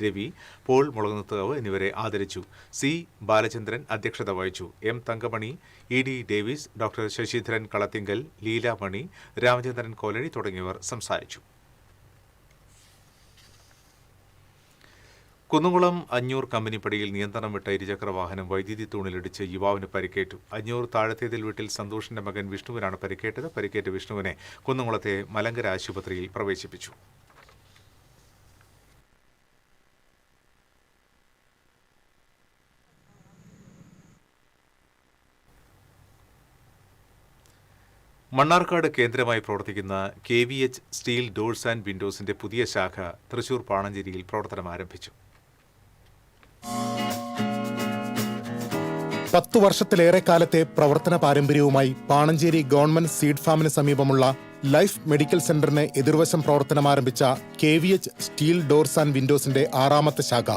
രവി, പോൾ മുളകുന്നത്തുകാവ് എന്നിവരെ ആദരിച്ചു. C ബാലചന്ദ്രൻ അധ്യക്ഷത വഹിച്ചു. M Thankamani, ED Davis, doctor Sasidharan Kalathingal, Leelamani, Ramachandran Koladi തുടങ്ങിയവർ സംസാരിച്ചു. കുന്നംകുളം അഞ്ഞൂർ കമ്പനിപ്പടിയിൽ നിയന്ത്രണം വിട്ട ഇരുചക്ര വാഹനം വൈദ്യുതി തൂണിലിടിച്ച് യുവാവിന് പരിക്കേറ്റു. അഞ്ഞൂർ താഴത്തേതിൽ വീട്ടിൽ സന്തോഷിന്റെ മകൻ വിഷ്ണുവിനാണ് പരിക്കേറ്റത്. പരിക്കേറ്റ വിഷ്ണുവിനെ കുന്നംകുളത്തെ മലങ്കര ആശുപത്രിയിൽ പ്രവേശിപ്പിച്ചു. മണ്ണാർക്കാട് കേന്ദ്രമായി പ്രവർത്തിക്കുന്ന KVH സ്റ്റീൽ ഡോഴ്സ് ആൻഡ് വിൻഡോസിന്റെ പുതിയ ശാഖ തൃശൂർ പാണഞ്ചേരിയിൽ പ്രവർത്തനം ആരംഭിച്ചു. 10 വർഷത്തിലേറെ കാലത്തെ പ്രവർത്തന പാരമ്പര്യവുമായി പാണഞ്ചേരി ഗവൺമെന്റ് സീഡ് ഫാമിന് സമീപമുള്ള ലൈഫ് മെഡിക്കൽ സെന്ററിന് എതിർവശം പ്രവർത്തനം ആരംഭിച്ച KVH സ്റ്റീൽ ഡോർസ് ആൻഡ് വിൻഡോസിന്റെ 6ാമത്തെ ശാഖ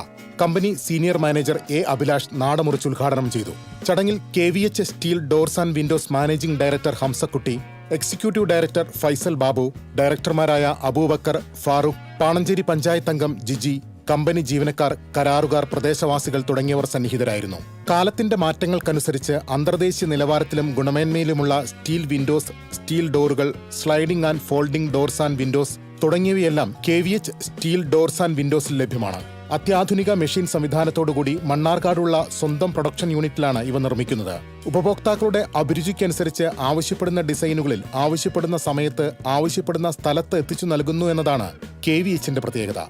company senior manager A. Abhilash നാടമുറിച്ച് ഉദ്ഘാടനം ചെയ്തു. ചടങ്ങിൽ KVH steel doors and windows managing director Hamsakutty, executive director Faisal Babu, ഡയറക്ടർമാരായ അബൂബക്കർ, ഫാറൂഖ്, പാണഞ്ചേരി പഞ്ചായത്ത് അംഗം ജിജി, കമ്പനി ജീവനക്കാർ, കരാറുകാർ, പ്രദേശവാസികൾ തുടങ്ങിയവർ സന്നിഹിതരായിരുന്നു. കാലത്തിന്റെ മാറ്റങ്ങൾക്കനുസരിച്ച് അന്തർദേശീയ നിലവാരത്തിലും ഗുണമേന്മയിലുമുള്ള സ്റ്റീൽ വിൻഡോസ്, സ്റ്റീൽ ഡോറുകൾ, sliding and folding doors and windows തുടങ്ങിയവയെല്ലാം KVH സ്റ്റീൽ ഡോർസ് ആൻഡ് വിൻഡോസിൽ ലഭ്യമാണ്. അത്യാധുനിക മെഷീൻ സംവിധാനത്തോടുകൂടി മണ്ണാർക്കാടുള്ള സ്വന്തം പ്രൊഡക്ഷൻ യൂണിറ്റിലാണ് ഇവ നിർമ്മിക്കുന്നത്. ഉപഭോക്താക്കളുടെ അഭിരുചിക്കനുസരിച്ച് ആവശ്യപ്പെടുന്ന ഡിസൈനുകളിൽ ആവശ്യപ്പെടുന്ന സമയത്ത് ആവശ്യപ്പെടുന്ന സ്ഥലത്ത് എത്തിച്ചു നൽകുന്നു എന്നതാണ് KVHന്റെ പ്രത്യേകത.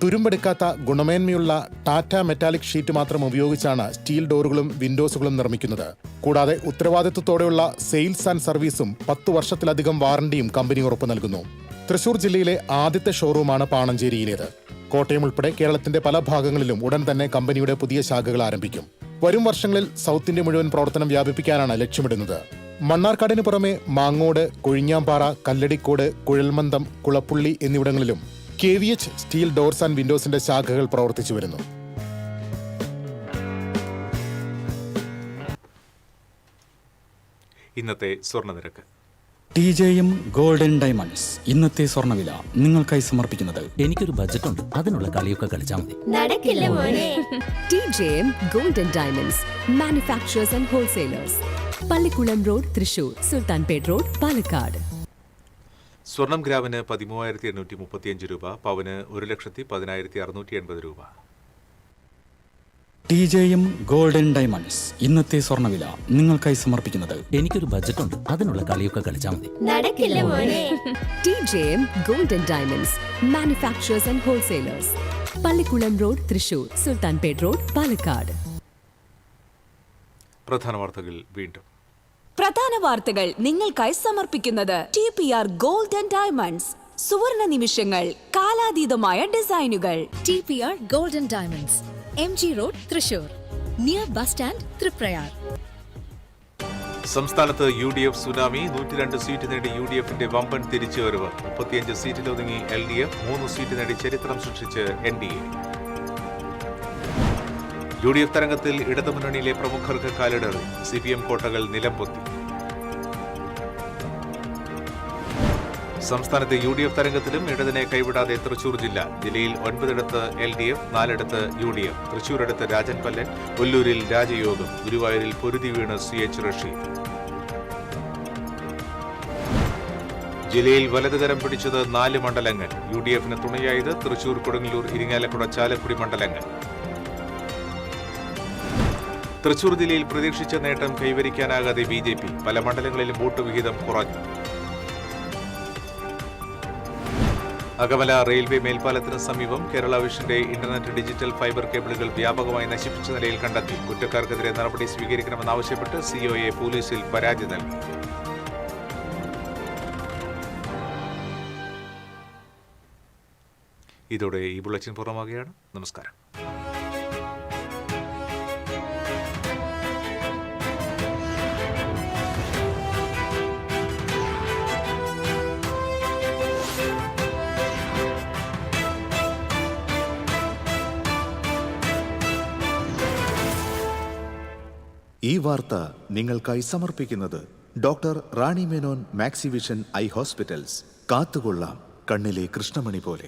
തുരുമ്പെടുക്കാത്ത ഗുണമേന്മയുള്ള ടാറ്റ മെറ്റാലിക് ഷീറ്റ് മാത്രം ഉപയോഗിച്ചാണ് സ്റ്റീൽ ഡോറുകളും വിൻഡോസുകളും നിർമ്മിക്കുന്നത്. കൂടാതെ ഉത്തരവാദിത്വത്തോടെയുള്ള സെയിൽസ് ആൻഡ് സർവീസും 10 വർഷത്തിലധികം വാറണ്ടിയും കമ്പനി ഉറപ്പു നൽകുന്നു. തൃശൂർ ജില്ലയിലെ ആദ്യത്തെ ഷോറൂമാണ് പാണഞ്ചേരിയിലേത്. കോട്ടയം ഉൾപ്പെടെ കേരളത്തിന്റെ പല ഭാഗങ്ങളിലും ഉടൻ തന്നെ കമ്പനിയുടെ പുതിയ ശാഖകൾ ആരംഭിക്കും. വരും വർഷങ്ങളിൽ സൗത്ത് ഇന്ത്യ മുഴുവൻ പ്രവർത്തനം വ്യാപിപ്പിക്കാനാണ് ലക്ഷ്യമിടുന്നത്. മണ്ണാർക്കാടിന് പുറമെ മാങ്ങോട്, കൊഴിഞ്ഞാമ്പാറ, കല്ലടിക്കോട്, കുഴൽമന്ദം, കുളപ്പുള്ളി എന്നിവിടങ്ങളിലും KVH സ്റ്റീൽ ഡോർസ് ആൻഡ് വിൻഡോസിന്റെ ശാഖകൾ പ്രവർത്തിച്ചു വരുന്നു. ഇന്നത്തെ സ്വർണ്ണനിരക്ക്. TJM ഗോൾഡൻ ഡയമണ്ട്സ് ഇന്നത്തെ സ്വർണ്ണവില നിങ്ങൾക്കായി സമർപ്പിക്കുന്നത് എനിക്കൊരു ബജറ്റ് ഉണ്ട്, അതിനുള്ള കളിയൊക്കെ കളിച്ചാൽ മതി. നടക്കില്ല മോനെ. TJM golden diamonds manufacturers and wholesalers, Pallikulam road, Thrissur, Sultanpet road, Palakkad. സ്വർണം ഗ്രാമിന് 13,835 രൂപ, പവന് 1,10,680 രൂപ. TJM ഗോൾഡൻ ഡയമണ്ട്സ് ഇന്നത്തെ സ്വർണ്ണവില നിങ്ങൾക്കായി സമർപ്പിക്കുന്നത് എനിക്കൊരു ബജറ്റ് ഉണ്ട്, അതിനുള്ള കളിയൊക്കെ കളിച്ചാൽ മതി. നടക്കില്ല മോനെ. TJM golden diamonds manufacturers and wholesalers, Pallikulam road, Thrissur, Sultanpet road, Palakkad. പ്രധാന വാർത്തകൾ വീണ്ടും. പ്രധാന വാർത്തകൾ നിങ്ങൾക്കായി സമർപ്പിക്കുന്നത് TPR ഗോൾഡൻ ഡയമണ്ട്സ്, സുവർണ നിമിഷങ്ങൾ, കാലാതീതമായ ഡിസൈനുകൾ. TPR golden diamonds, MG road, Thrissur, near bus stand, Triprayar. സംസ്ഥാനത്ത് UDF സുനാമി. 102 സീറ്റ് നേടി UDFന്റെ വമ്പൻ തിരിച്ചുവരവ്. 35 സീറ്റിലൊതുങ്ങി LDF, 3 സീറ്റ് നേടി ചരിത്രം സൃഷ്ടിച്ച് NDA. UDF തരംഗത്തിൽ ഇടതുമുന്നണിയിലെ പ്രമുഖർക്ക് കാലിടറി. CPM കോട്ടകൾ നിലംപൊത്തി. സംസ്ഥാനത്തെ UDF തരംഗത്തിലും ഇടതിനെ കൈവിടാതെ തൃശൂർ ജില്ല. ജില്ലയിൽ 9 LDF, 4 UDF. തൃശൂരടുത്ത് രാജൻ പല്ലൻ, ഒല്ലൂരിൽ രാജയോഗം, ഗുരുവായൂരിൽ പൊരുതി വീണ് CH റഷീദ്. ജില്ലയിൽ വലതുകരം പിടിച്ചത് 4 മണ്ഡലങ്ങൾ. UDFന് തുണയായത് തൃശൂർ, കൊടുങ്ങല്ലൂർ, ഇരിങ്ങാലക്കുട, ചാലക്കുടി മണ്ഡലങ്ങൾ. തൃശൂർ ജില്ലയിൽ പ്രതീക്ഷിച്ച നേട്ടം കൈവരിക്കാനാകാതെ BJP. പല മണ്ഡലങ്ങളിലും വോട്ട് വിഹിതം കുറഞ്ഞു. അകമല റെയിൽവേ മേൽപ്പാലത്തിന് സമീപം കേരള വിഷന്റെ ഇന്റർനെറ്റ് ഡിജിറ്റൽ ഫൈബർ കേബിളുകൾ വ്യാപകമായി നശിപ്പിച്ച നിലയിൽ കണ്ടെത്തി. കുറ്റക്കാർക്കെതിരെ നടപടി സ്വീകരിക്കണമെന്നാവശ്യപ്പെട്ട് COA പോലീസിൽ പരാതി നൽകി. ഇതോടെ ഈ ബുള്ളറ്റിൻ പൂർണ്ണമാകുകയാണ്. നമസ്കാരം. ഈ വാർത്ത നിങ്ങൾക്കായി സമർപ്പിക്കുന്നത് doctor Rani Menon Maxivision I hospitals. കാത്തുകൊള്ളാം കണ്ണിലെ കൃഷ്ണമണി പോലെ.